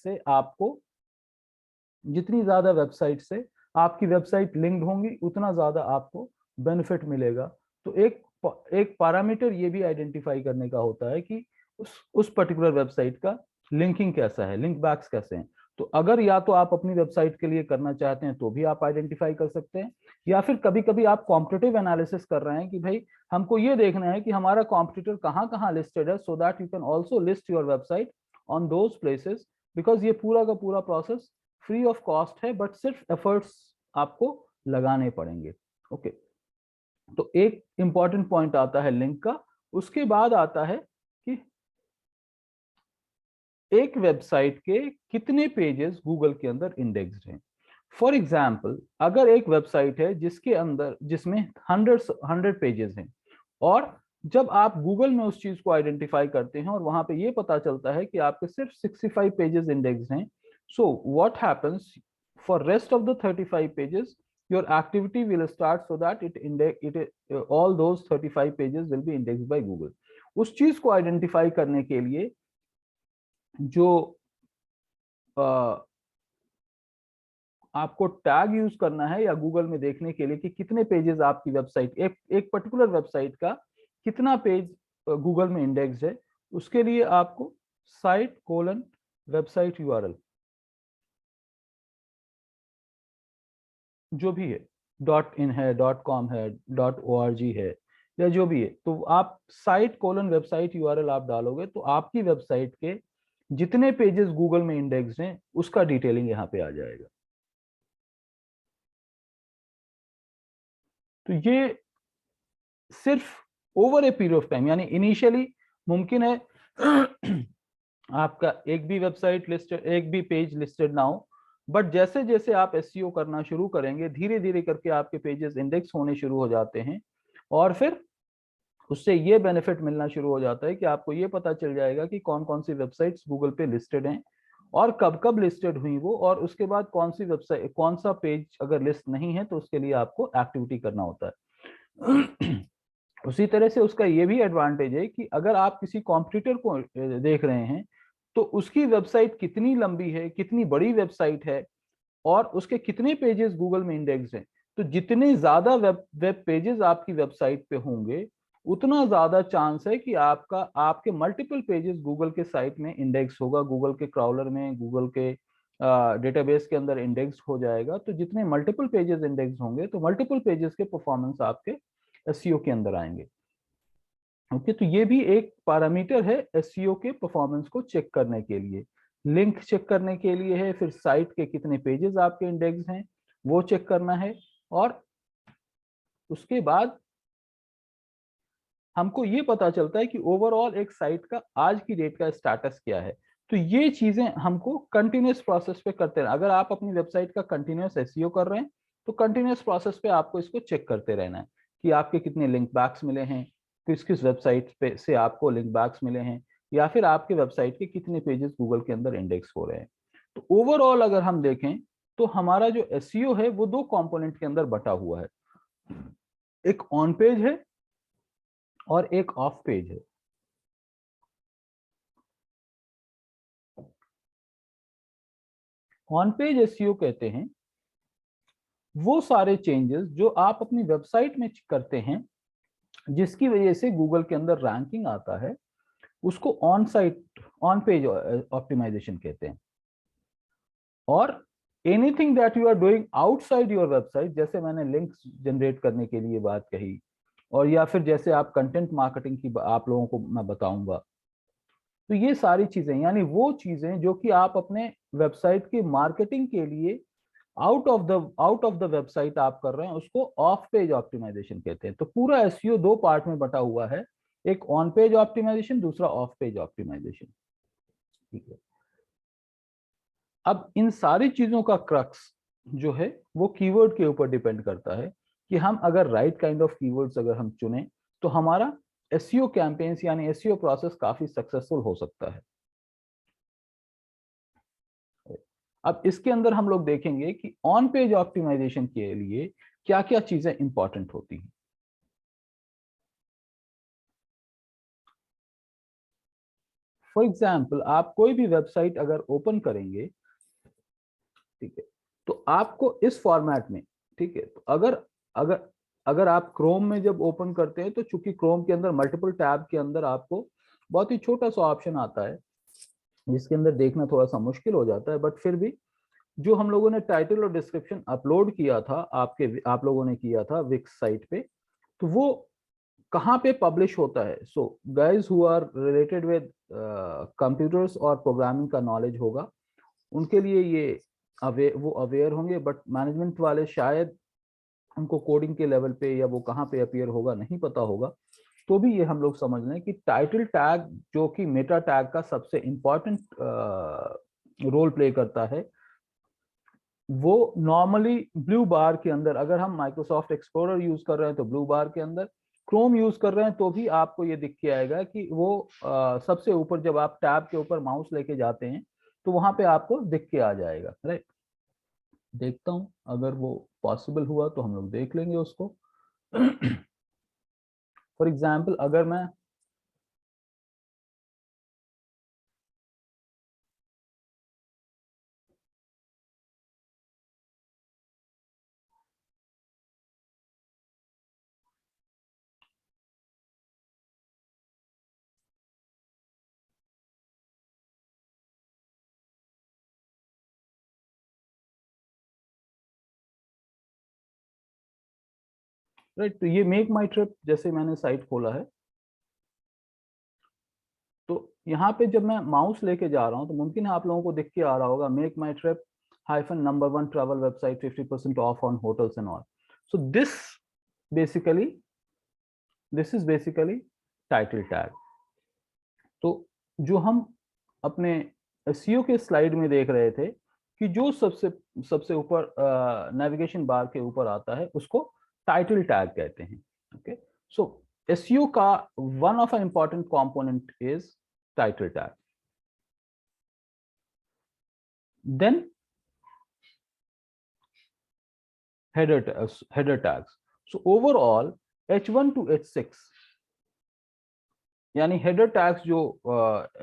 से आपकी वेबसाइट लिंक्ड होंगी उतना ज्यादा आपको बेनिफिट मिलेगा। तो एक पैरामीटर ये भी आइडेंटिफाई करने का होता है कि उस पर्टिकुलर वेबसाइट का लिंकिंग कैसा है, लिंक बैक्स कैसे हैं। तो अगर या तो आप अपनी वेबसाइट के लिए करना चाहते हैं तो भी आप आइडेंटिफाई कर सकते हैं, या फिर कभी कभी आप कॉम्पिटिटिव एनालिसिस कर रहे हैं कि भाई हमको ये देखना है कि हमारा कॉम्पिटिटर कहाँ कहाँ लिस्टेड है, so that you can also list your website on those places, because ये पूरा का पूरा प्रोसेस फ्री ऑफ कॉस्ट है, बट सिर्फ एफर्ट्स आपको लगाने पड़ेंगे। ओके तो एक इंपॉर्टेंट पॉइंट आता है लिंक का। उसके बाद आता है कि एक वेबसाइट के कितने पेजेस गूगल के अंदर इंडेक्स्ड हैं। फॉर एग्जाम्पल अगर एक वेबसाइट है जिसमें 100 पेजेस हैं, और जब आप गूगल में उस चीज को आइडेंटिफाई करते हैं और वहां पे ये पता चलता है कि आपके सिर्फ 65 पेजेस इंडेक्स हैं, so what happens for rest of the 35 pages your activity will start so that all those 35 pages will be indexed by Google। उस चीज को आइडेंटिफाई करने के लिए जो आपको टैग यूज करना है या गूगल में देखने के लिए कि कितने पेजेस आपकी वेबसाइट एक पर्टिकुलर वेबसाइट का कितना पेज गूगल में इंडेक्स है, उसके लिए आपको साइट कोलन वेबसाइट यूआरएल जो भी है, .in है, .com है, .org है, या जो भी है, तो आप साइट कोलन वेबसाइट यूआरएल आप डालोगे तो आपकी वेबसाइट के जितने पेजेस गूगल में इंडेक्स हैं उसका डिटेलिंग यहाँ पे आ जाएगा। तो ये सिर्फ over a period of time, यानी इनिशियली मुमकिन है आपका एक भी पेज लिस्टेड ना हो, बट जैसे जैसे आप एसईओ करना शुरू करेंगे धीरे धीरे करके आपके पेजेस इंडेक्स होने शुरू हो जाते हैं, और फिर उससे ये बेनिफिट मिलना शुरू हो जाता है कि आपको ये पता चल जाएगा कि कौन कौन सी वेबसाइट्स गूगल पे लिस्टेड हैं और कब कब लिस्टेड हुई वो, और उसके बाद कौन सी वेबसाइट कौन सा पेज अगर लिस्ट नहीं है तो उसके लिए आपको एक्टिविटी करना होता है। उसी तरह से उसका ये भी एडवांटेज है कि अगर आप किसी कॉम्पिटिटर को देख रहे हैं तो उसकी वेबसाइट कितनी लंबी है, कितनी बड़ी वेबसाइट है, और उसके कितने पेजेस गूगल में इंडेक्स हैं। तो जितने ज्यादा वेब पेजेस आपकी वेबसाइट पे होंगे उतना ज्यादा चांस है कि आपके मल्टीपल पेजेस गूगल के साइट में इंडेक्स होगा, गूगल के क्राउलर में, गूगल के डेटाबेस के अंदर इंडेक्स हो जाएगा। तो जितने मल्टीपल पेजेस इंडेक्स होंगे तो मल्टीपल पेजेस के परफॉर्मेंस आपके एसईओ के अंदर आएंगे। ओके तो ये भी एक पैरामीटर है एसईओ के परफॉर्मेंस को चेक करने के लिए, लिंक चेक करने के लिए है, फिर साइट के कितने पेजेस आपके इंडेक्स हैं वो चेक करना है, और उसके बाद हमको ये पता चलता है कि ओवरऑल एक साइट का आज की डेट का स्टेटस क्या है। तो ये चीजें हमको कंटिन्यूस प्रोसेस पे करते रहना। अगर आप अपनी वेबसाइट का कंटिन्यूस एसईओ कर रहे हैं तो कंटिन्यूस प्रोसेस पे आपको इसको चेक करते रहना है कि आपके कितने लिंक बैक्स मिले हैं, किस किस वेबसाइट पे से आपको लिंक बैक्स मिले हैं, या फिर आपके वेबसाइट के कितने पेजेस गूगल के अंदर इंडेक्स हो रहे हैं। तो ओवरऑल अगर हम देखें तो हमारा जो एसईओ है वो दो कंपोनेंट के अंदर बटा हुआ है, एक ऑन पेज है और एक ऑफ पेज है। ऑन पेज एसईओ कहते हैं वो सारे चेंजेस जो आप अपनी वेबसाइट में करते हैं, जिसकी वजह से गूगल के अंदर रैंकिंग आता है, उसको on site on page optimisation कहते हैं। और anything that you are doing outside your website, जैसे मैंने लिंक्स जनरेट करने के लिए बात कही, और या फिर जैसे आप कंटेंट मार्केटिंग की आप लोगों को मैं बताऊंगा, तो ये सारी चीजें, यानी वो चीजें जो कि आप अपने वेबसाइट की मार्केटिंग के लिए आउट ऑफ द वेबसाइट आप कर रहे हैं, उसको ऑफ पेज ऑप्टिमाइजेशन कहते हैं। तो पूरा एसईओ दो पार्ट में बटा हुआ है, एक ऑन पेज ऑप्टिमाइजेशन, दूसरा ऑफ पेज ऑप्टिमाइजेशन। ठीक है, अब इन सारी चीजों का क्रक्स जो है वो कीवर्ड के ऊपर डिपेंड करता है कि हम अगर राइट काइंड ऑफ कीवर्ड्स अगर हम चुने तो हमारा एसईओ कैंपेन्स यानी एसईओ प्रोसेस काफी सक्सेसफुल हो सकता है। अब इसके अंदर हम लोग देखेंगे कि ऑन पेज ऑप्टिमाइजेशन के लिए क्या क्या चीजें इंपॉर्टेंट होती हैं। फॉर एग्जाम्पल, आप कोई भी वेबसाइट अगर ओपन करेंगे, ठीक है, तो आपको इस फॉर्मेट में, ठीक है, तो अगर अगर अगर आप क्रोम में जब ओपन करते हैं, तो चूंकि क्रोम के अंदर मल्टीपल टैब के अंदर आपको बहुत ही छोटा सा ऑप्शन आता है, जिसके अंदर देखना थोड़ा सा मुश्किल हो जाता है, बट फिर भी जो हम लोगों ने टाइटल और डिस्क्रिप्शन अपलोड किया था, आप लोगों ने किया था विक्स साइट पे, तो वो कहाँ पे पब्लिश होता है। So guys who are related with computers और प्रोग्रामिंग का नॉलेज होगा, उनके लिए ये वो अवेयर होंगे, बट मैनेजमेंट वाले शायद उनको कोडिंग के लेवल पे या वो कहाँ पे अपीयर होगा नहीं पता होगा। तो भी ये हम लोग समझ लें कि टाइटल टैग जो कि मेटा टैग का सबसे इंपॉर्टेंट रोल प्ले करता है, वो नॉर्मली ब्लू बार के अंदर, अगर हम माइक्रोसॉफ्ट एक्सप्लोरर यूज कर रहे हैं तो ब्लू बार के अंदर, क्रोम यूज कर रहे हैं तो भी आपको ये दिख के आएगा कि वो सबसे ऊपर जब आप टैब के ऊपर माउस लेके जाते हैं तो वहां पे आपको दिख के आ जाएगा। राइट, देखता हूं अगर वो पॉसिबल हुआ तो हम लोग देख लेंगे उसको। फॉर एग्जाम्पल, अगर मैं राइट, तो ये मेक माई ट्रिप जैसे मैंने साइट खोला है, तो यहाँ पे जब मैं माउस लेके जा रहा हूँ तो मुमकिन है आप लोगों को दिख के आ रहा होगा make my trip -1 travel website 50% of on hotels and all. So basically this is basically title tag. तो जो हम अपने एसईओ के स्लाइड में देख रहे थे कि जो सबसे सबसे ऊपर नेविगेशन बार के ऊपर आता है उसको टाइटल टैग कहते हैं। ओके, सो एसईओ का one of an important component is title tag. Then header tags. So overall H1 to H6 यानी हेडर टैग्स जो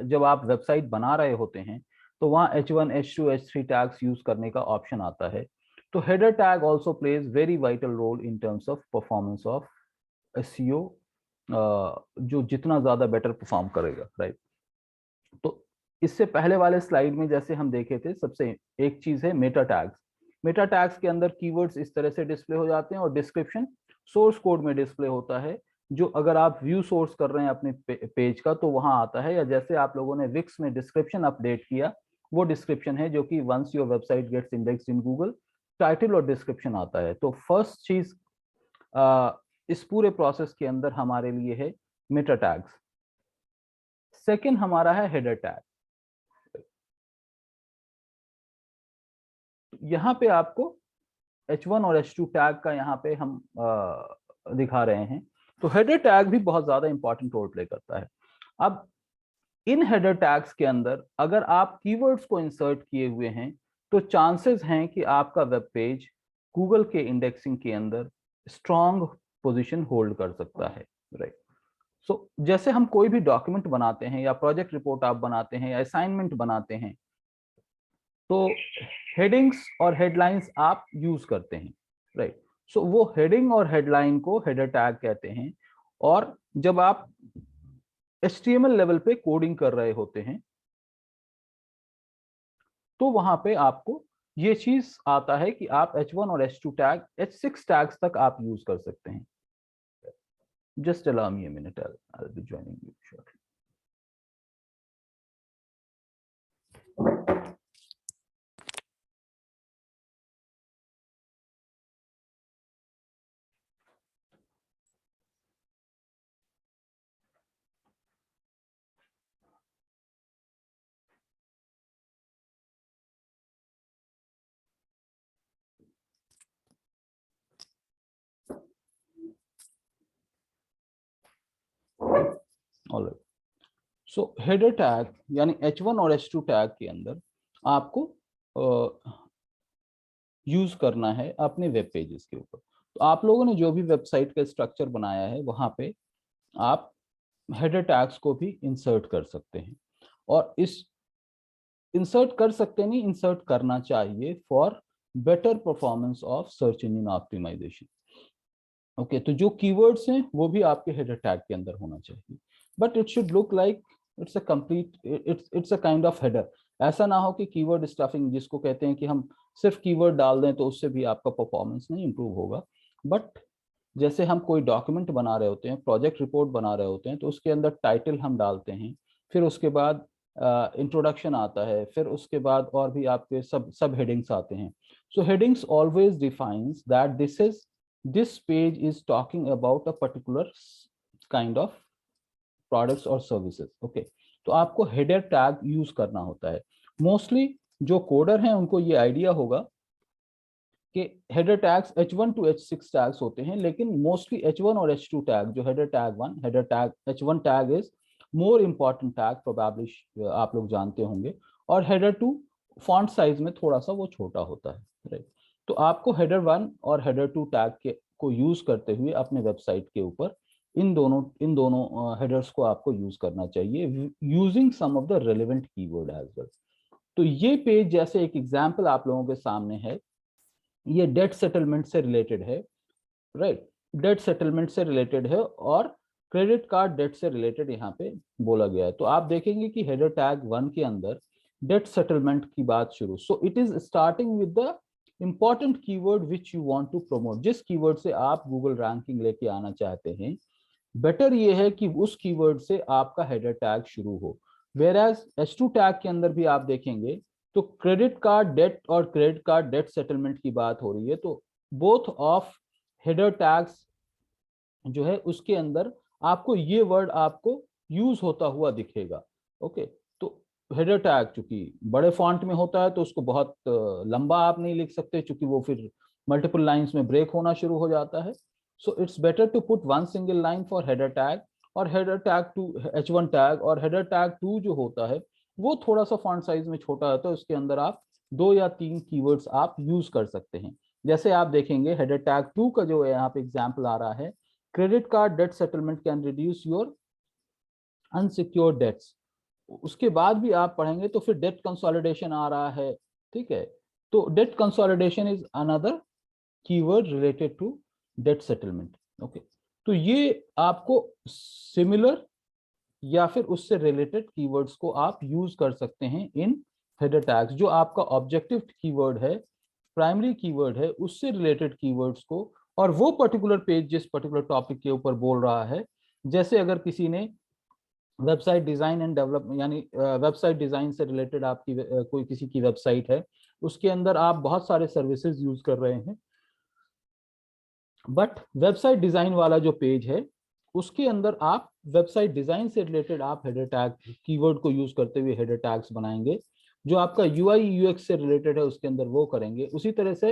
जब आप वेबसाइट बना रहे होते हैं तो वहां H1, H2, H3 tags use करने का ऑप्शन आता है। तो header tag also plays very vital role in terms of performance of SEO, जो जितना ज्यादा बेटर परफॉर्म करेगा। राइट, तो इससे पहले वाले स्लाइड में जैसे हम देखे थे, सबसे एक चीज है मेटा टैग्स। मेटा टैग्स के अंदर कीवर्ड्स इस तरह से डिस्प्ले हो जाते हैं और डिस्क्रिप्शन सोर्स कोड में डिस्प्ले होता है, जो अगर आप व्यू सोर्स कर रहे हैं अपने पेज का तो वहां आता है, या जैसे आप लोगों ने विक्स में डिस्क्रिप्शन अपडेट किया, वो डिस्क्रिप्शन है जो कि once your website gets indexed in Google, title और डिस्क्रिप्शन आता है। तो फर्स्ट चीज इस पूरे प्रोसेस के अंदर हमारे लिए है मेटा टैग्स। सेकेंड हमारा है हेडर टैग। यहाँ पे आपको H1 और H2 टैग का यहाँ पे हम दिखा रहे हैं। तो हेडर टैग भी बहुत ज्यादा इंपॉर्टेंट रोल प्ले करता है। अब इन हेडर टैग्स के अंदर अगर आप कीवर्ड्स को इंसर्ट किए हुए हैं तो चांसेस हैं कि आपका वेब पेज गूगल के इंडेक्सिंग के अंदर स्ट्रॉन्ग पोजीशन होल्ड कर सकता है। राइट, सो जैसे हम कोई भी डॉक्यूमेंट बनाते हैं या प्रोजेक्ट रिपोर्ट आप बनाते हैं या असाइनमेंट बनाते हैं, तो हेडिंग्स और हेडलाइंस आप यूज करते हैं। राइट। सो वो हेडिंग और हेडलाइन को हेडर टैग कहते हैं। और जब आप HTML लेवल पे कोडिंग कर रहे होते हैं तो वहां पे आपको ये चीज आता है कि आप H1 और H2 टैग, H6 टैग्स तक आप यूज कर सकते हैं। Just allow me a minute, I'll be joining you shortly. Alright. So header tag यानी H1 और H2 टैग के अंदर आपको यूज करना है अपने वेब पेजेस के ऊपर। तो आप लोगों ने जो भी वेबसाइट का स्ट्रक्चर बनाया है वहां पे आप हेडर टैग्स को भी इंसर्ट कर सकते हैं। और इस इंसर्ट कर सकते नहीं, इंसर्ट करना चाहिए for better performance of search engine optimisation. Okay, तो जो कीवर्ड्स हैं वो भी आपके हेडर टैग के अंदर होना चाहिए, but it should look like it's a complete, it's a kind of header. ऐसा ना हो कि कीवर्ड स्टफिंग जिसको कहते हैं कि हम सिर्फ कीवर्ड डाल दें तो उससे भी आपका परफॉर्मेंस नहीं इंप्रूव होगा। बट जैसे हम कोई डॉक्यूमेंट बना रहे होते हैं, प्रोजेक्ट रिपोर्ट बना रहे होते हैं, तो उसके अंदर टाइटल हम डालते हैं, फिर उसके बाद इंट्रोडक्शन आता है, फिर उसके बाद और भी आपके सब हेडिंग्स आते हैं। So headings always defines that this page is talking about a particular kind of products और सर्विसेज। ओके, तो आपको हेडर टैग यूज करना होता है। मोस्टली जो कोडर हैं उनको ये आइडिया होगा कि header tags H1 to H6 tags होते हैं, लेकिन मोस्टली H1 और H2 टैग, जो header tag H1 tag is more important tag, probably आप लोग जानते होंगे। और हेडर 2 फॉन्ट साइज में थोड़ा सा वो छोटा होता है, राइट। तो आपको हेडर 1 और हेडर 2 टैग के को यूज करते हुए अपने वेबसाइट के ऊपर इन दोनों हेडर्स को आपको यूज करना चाहिए, using some of the relevant keyword as well. तो ये पेज जैसे एक एग्जांपल आप लोगों के सामने है, ये डेट सेटलमेंट से रिलेटेड है, राइट। डेट सेटलमेंट से रिलेटेड है और क्रेडिट कार्ड डेट से रिलेटेड यहाँ पे बोला गया है। तो आप देखेंगे कि हेडर टैग 1 के अंदर डेट सेटलमेंट की बात शुरू। So it is starting with the important keyword which you want to promote. जिस कीवर्ड से आप गूगल रैंकिंग लेके आना चाहते हैं, बेटर ये है कि उस कीवर्ड से आपका हेडर टैग शुरू हो। वेयरएज H2 टैग के अंदर भी आप देखेंगे तो क्रेडिट कार्ड डेट और क्रेडिट कार्ड डेट सेटलमेंट की बात हो रही है, तो बोथ ऑफ हेडर टैग्स जो है उसके अंदर आपको ये वर्ड आपको यूज होता हुआ दिखेगा। ओके, तो हेडर टैग चूंकि बड़े फॉन्ट में होता है तो उसको बहुत लंबा आप नहीं लिख सकते, चूंकि वो फिर मल्टीपल लाइंस में ब्रेक होना शुरू हो जाता है। So it's better to put one single line for header tag, और header tag to H1 tag, और हेडर टैग 2 जो होता है वो थोड़ा सा फॉन्ट साइज में छोटा होता है, उसके अंदर आप 2 या 3 कीवर्ड्स आप यूज कर सकते हैं। जैसे आप देखेंगे हेडर टैग 2 का जो यहाँ पे एग्जाम्पल आ रहा है, credit card debt settlement can reduce your unsecured debts. उसके बाद भी आप पढ़ेंगे तो फिर डेट कंसोलिडेशन आ रहा है, ठीक है। तो debt consolidation is another keyword related to debt settlement. Okay, तो ये आपको सिमिलर या फिर उससे रिलेटेड कीवर्ड्स को आप यूज कर सकते हैं इन हेडर टैग्स। जो आपका ऑब्जेक्टिव कीवर्ड है, प्राइमरी कीवर्ड है, उससे रिलेटेड कीवर्ड्स को, और वो पर्टिकुलर पेज जिस पर्टिकुलर टॉपिक के ऊपर बोल रहा है। जैसे अगर किसी ने वेबसाइट डिजाइन एंड डेवलपमेंट, यानी वेबसाइट डिजाइन से रिलेटेड आपकी कोई किसी की वेबसाइट है, उसके अंदर आप बहुत सारे सर्विसेज यूज कर रहे हैं, बट वेबसाइट डिजाइन वाला जो पेज है उसके अंदर आप वेबसाइट डिजाइन से रिलेटेड आप हेडर टैग कीवर्ड को यूज करते हुए हेडर टैग्स बनाएंगे। जो आपका UI UX से रिलेटेड है उसके अंदर वो करेंगे। उसी तरह से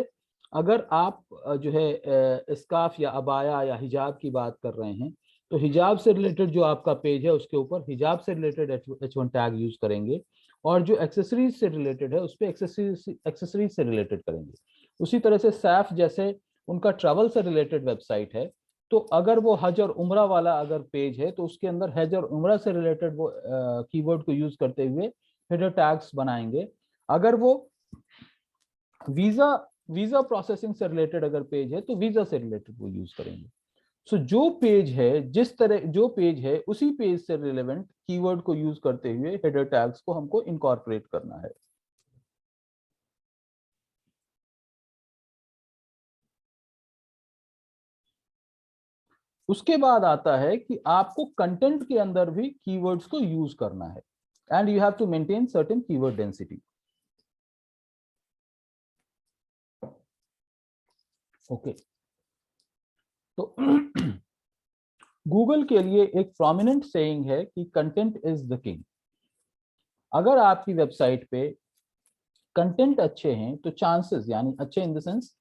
अगर आप जो है स्कार्फ या अबाया या हिजाब की बात कर रहे हैं, तो हिजाब से रिलेटेड जो आपका पेज है उसके ऊपर हिजाब से रिलेटेड H1 टैग यूज करेंगे, और जो एक्सेसरीज से रिलेटेड है उस पर एक्सेसरीज से रिलेटेड करेंगे। उसी तरह से सैफ जैसे उनका ट्रैवल से रिलेटेड वेबसाइट है, तो अगर वो हज और उम्रा वाला अगर पेज है तो उसके अंदर हज और उम्रा से रिलेटेड वो कीवर्ड को यूज करते हुए हेडर टैग्स बनाएंगे। अगर वो वीजा वीजा प्रोसेसिंग से रिलेटेड अगर पेज है तो वीजा से रिलेटेड वो यूज करेंगे। सो जो पेज है, जिस तरह जो पेज है उसी पेज से रिलेवेंट कीवर्ड को यूज करते हुए हेडर टैग्स को हमको इनकॉर्पोरेट करना है। उसके बाद आता है कि आपको कंटेंट के अंदर भी कीवर्ड्स को यूज करना है and you have to maintain certain keyword density. Okay, तो गूगल के लिए एक प्रोमिनेंट सेइंग है कि कंटेंट इज द किंग। अगर आपकी वेबसाइट पे कंटेंट अच्छे हैं तो चांसेस, यानी अच्छे in the sense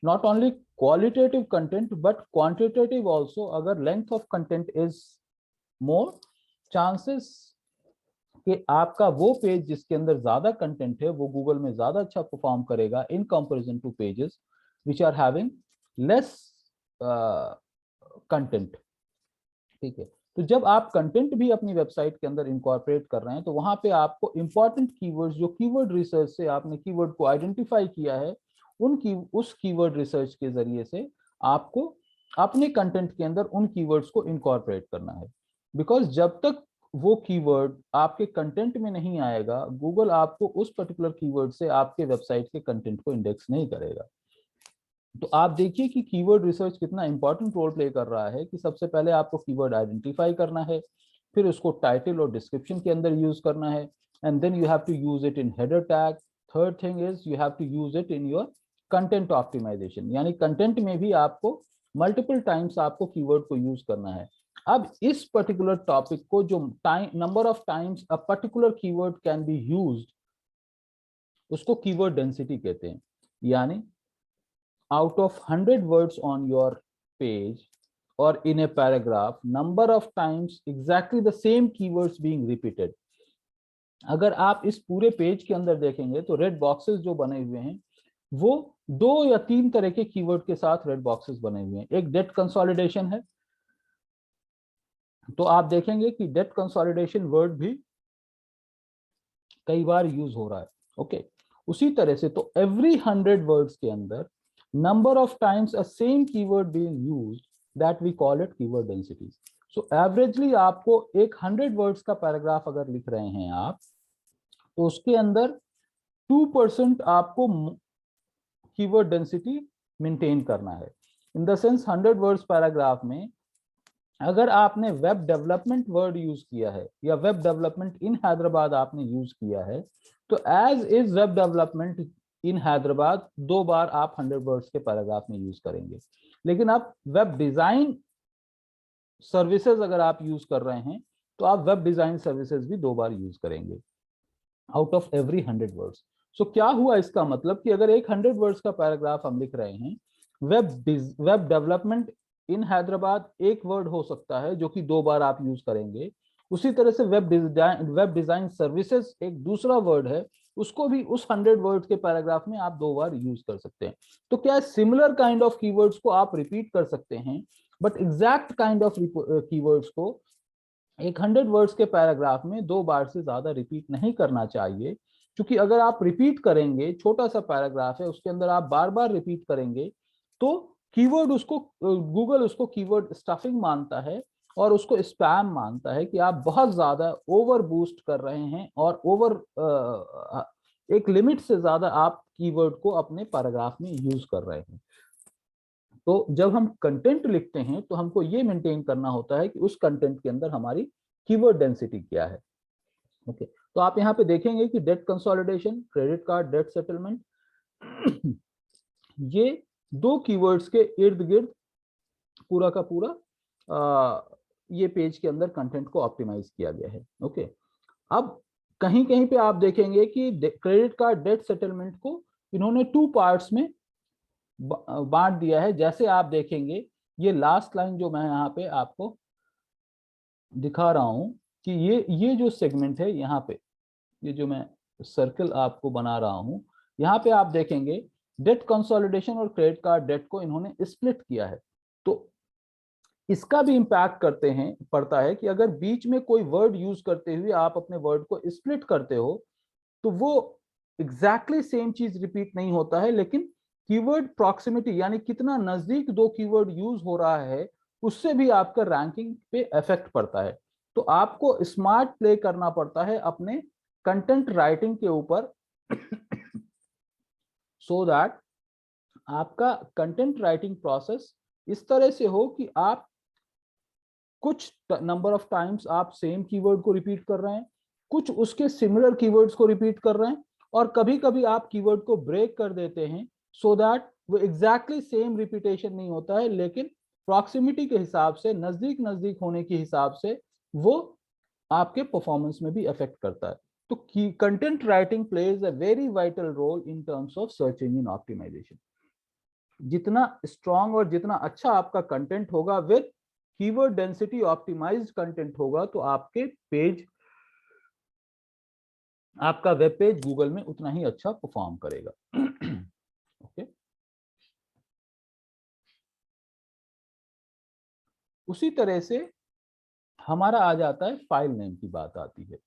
not only qualitative content but quantitative also, अगर length of content is more, chances कि आपका वो पेज जिसके अंदर ज्यादा कंटेंट है वो गूगल में ज्यादा अच्छा परफॉर्म करेगा in comparison to pages which are having less content. ठीक है, तो जब आप कंटेंट भी अपनी वेबसाइट के अंदर इनकॉर्पोरेट कर रहे हैं तो वहां पे आपको इंपॉर्टेंट कीवर्ड्स, जो कीवर्ड रिसर्च से आपने कीवर्ड को आइडेंटिफाई किया है, उस कीवर्ड रिसर्च के जरिए से आपको अपने कंटेंट के अंदर उन कीवर्ड्स को इनकॉर्पोरेट करना है। बिकॉज जब तक वो कीवर्ड आपके कंटेंट में नहीं आएगा, गूगल आपको उस पर्टिकुलर कीवर्ड से आपके वेबसाइट के कंटेंट को इंडेक्स नहीं करेगा। तो आप देखिए कि कीवर्ड रिसर्च कितना इंपॉर्टेंट रोल प्ले कर रहा है कि सबसे पहले आपको कीवर्ड आइडेंटिफाई करना है, फिर उसको टाइटल और डिस्क्रिप्शन के अंदर यूज करना है, and then you have to use it in header tag. Third thing is you have to use it in your content optimisation, यानी कंटेंट में भी आपको मल्टीपल टाइम्स आपको कीवर्ड को यूज करना है। अब इस पर्टिकुलर टॉपिक को, जो number of times a particular keyword can be used, उसको कीवर्ड डेंसिटी कहते हैं। यानी out of 100 words on your page or in a paragraph, number of times exactly the same keywords being repeated। अगर आप इस पूरे पेज के अंदर देखेंगे तो रेड बॉक्सेस जो बने हुए हैं वो 2 या 3 तरह के कीवर्ड के साथ रेड बॉक्सेस बने हुए हैं। एक डेट कंसोलिडेशन है, तो आप देखेंगे कि डेट कंसोलिडेशन वर्ड भी कई बार यूज हो रहा है। ओके, उसी तरह से तो एवरी 100 वर्ड्स के अंदर number of times a same keyword being used, that we call it keyword density। so averagely आपको एक 100 words का पैराग्राफ अगर लिख रहे हैं आप, तो उसके अंदर 2% आपको कीवर्ड डेंसिटी मेंटेन करना है। इन द सेंस 100 वर्ड्स पैराग्राफ में अगर आपने वेब डेवलपमेंट वर्ड यूज किया है या वेब डेवलपमेंट इन हैदराबाद आपने यूज किया है, तो as is web development in Hyderabad 2 बार आप 100 वर्ड्स के पैराग्राफ में यूज करेंगे। लेकिन आप वेब डिजाइन सर्विसेज अगर आप यूज कर रहे हैं तो आप वेब डिजाइन सर्विसेज भी 2 बार यूज करेंगे आउट ऑफ एवरी 100 वर्ड्स। सो क्या हुआ इसका मतलब कि अगर एक 100 वर्ड्स का पैराग्राफ हम लिख रहे हैं, वेब डेवलपमेंट इन हैदराबाद एक वर्ड हो सकता है जो कि 2 बार आप यूज करेंगे। उसी तरह से वेब डिजाइन सर्विसेज एक दूसरा वर्ड है, उसको भी उस 100 वर्ड के पैराग्राफ में आप 2 बार यूज कर सकते हैं। तो क्या सिमिलर काइंड ऑफ कीवर्ड्स को आप रिपीट कर सकते हैं, but exact kind of keywords को एक 100 वर्ड्स के पैराग्राफ में 2 बार से ज्यादा रिपीट नहीं करना चाहिए। क्योंकि अगर आप रिपीट करेंगे, छोटा सा पैराग्राफ है उसके अंदर आप बार बार रिपीट करेंगे, तो कीवर्ड उसको, गूगल उसको कीवर्ड स्टफिंग मानता है और उसको स्पैम मानता है कि आप बहुत ज्यादा ओवर बूस्ट कर रहे हैं और ओवर एक लिमिट से ज्यादा आप कीवर्ड को अपने पैराग्राफ में यूज कर रहे हैं। तो जब हम कंटेंट लिखते हैं तो हमको ये मेंटेन करना होता है कि उस कंटेंट के अंदर हमारी कीवर्ड डेंसिटी क्या है। ओके, तो आप यहाँ पे देखेंगे कि debt consolidation, credit card, debt settlement, ये 2 कीवर्ड्स के इर्द गिर्द पूरा का पूरा ये पेज के अंदर कंटेंट को ऑप्टिमाइज किया गया है। ओके, अब कहीं कहीं पे आप देखेंगे कि क्रेडिट कार्ड डेट सेटलमेंट को इन्होंने 2 पार्ट्स में बांट दिया है। जैसे आप देखेंगे ये लास्ट लाइन जो मैं यहाँ पे आपको दिखा रहा हूं कि ये जो सेगमेंट है, यहाँ पे ये जो मैं सर्कल आपको बना रहा हूं, यहाँ पे आप देखेंगे डेट कंसोलिडेशन और क्रेडिट कार्ड डेट को इन्होंने स्प्लिट किया है। तो इसका भी इम्पैक्ट पड़ता है कि अगर बीच में कोई वर्ड यूज करते हुए आप अपने वर्ड को स्प्लिट करते हो तो वो एग्जैक्टली सेम चीज रिपीट नहीं होता है, लेकिन कीवर्ड प्रॉक्सिमिटी यानी कितना नजदीक दो कीवर्ड यूज हो रहा है, उससे भी आपका रैंकिंग पे इफेक्ट पड़ता है। तो आपको स्मार्ट प्ले करना पड़ता है अपने कंटेंट राइटिंग के ऊपर सो दैट आपका कंटेंट राइटिंग प्रोसेस इस तरह से हो कि आप कुछ नंबर ऑफ टाइम्स आप सेम कीवर्ड को रिपीट कर रहे हैं, कुछ उसके सिमिलर कीवर्ड्स को रिपीट कर रहे हैं, और कभी कभी आप कीवर्ड को ब्रेक कर देते हैं सो दैट वो एग्जैक्टली सेम रिपीटेशन नहीं होता है, लेकिन प्रॉक्सिमिटी के हिसाब से, नजदीक नजदीक होने के हिसाब से वो आपके परफॉर्मेंस में भी अफेक्ट करता है। तो content writing plays a very vital role in terms of search engine optimisation. जितना स्ट्रांग और जितना अच्छा आपका कंटेंट होगा with keyword density optimised content होगा, तो आपके पेज, आपका वेब पेज गूगल में उतना ही अच्छा परफॉर्म करेगा। ओके, उसी तरह से हमारा आ जाता है फाइल नेम की बात आती है,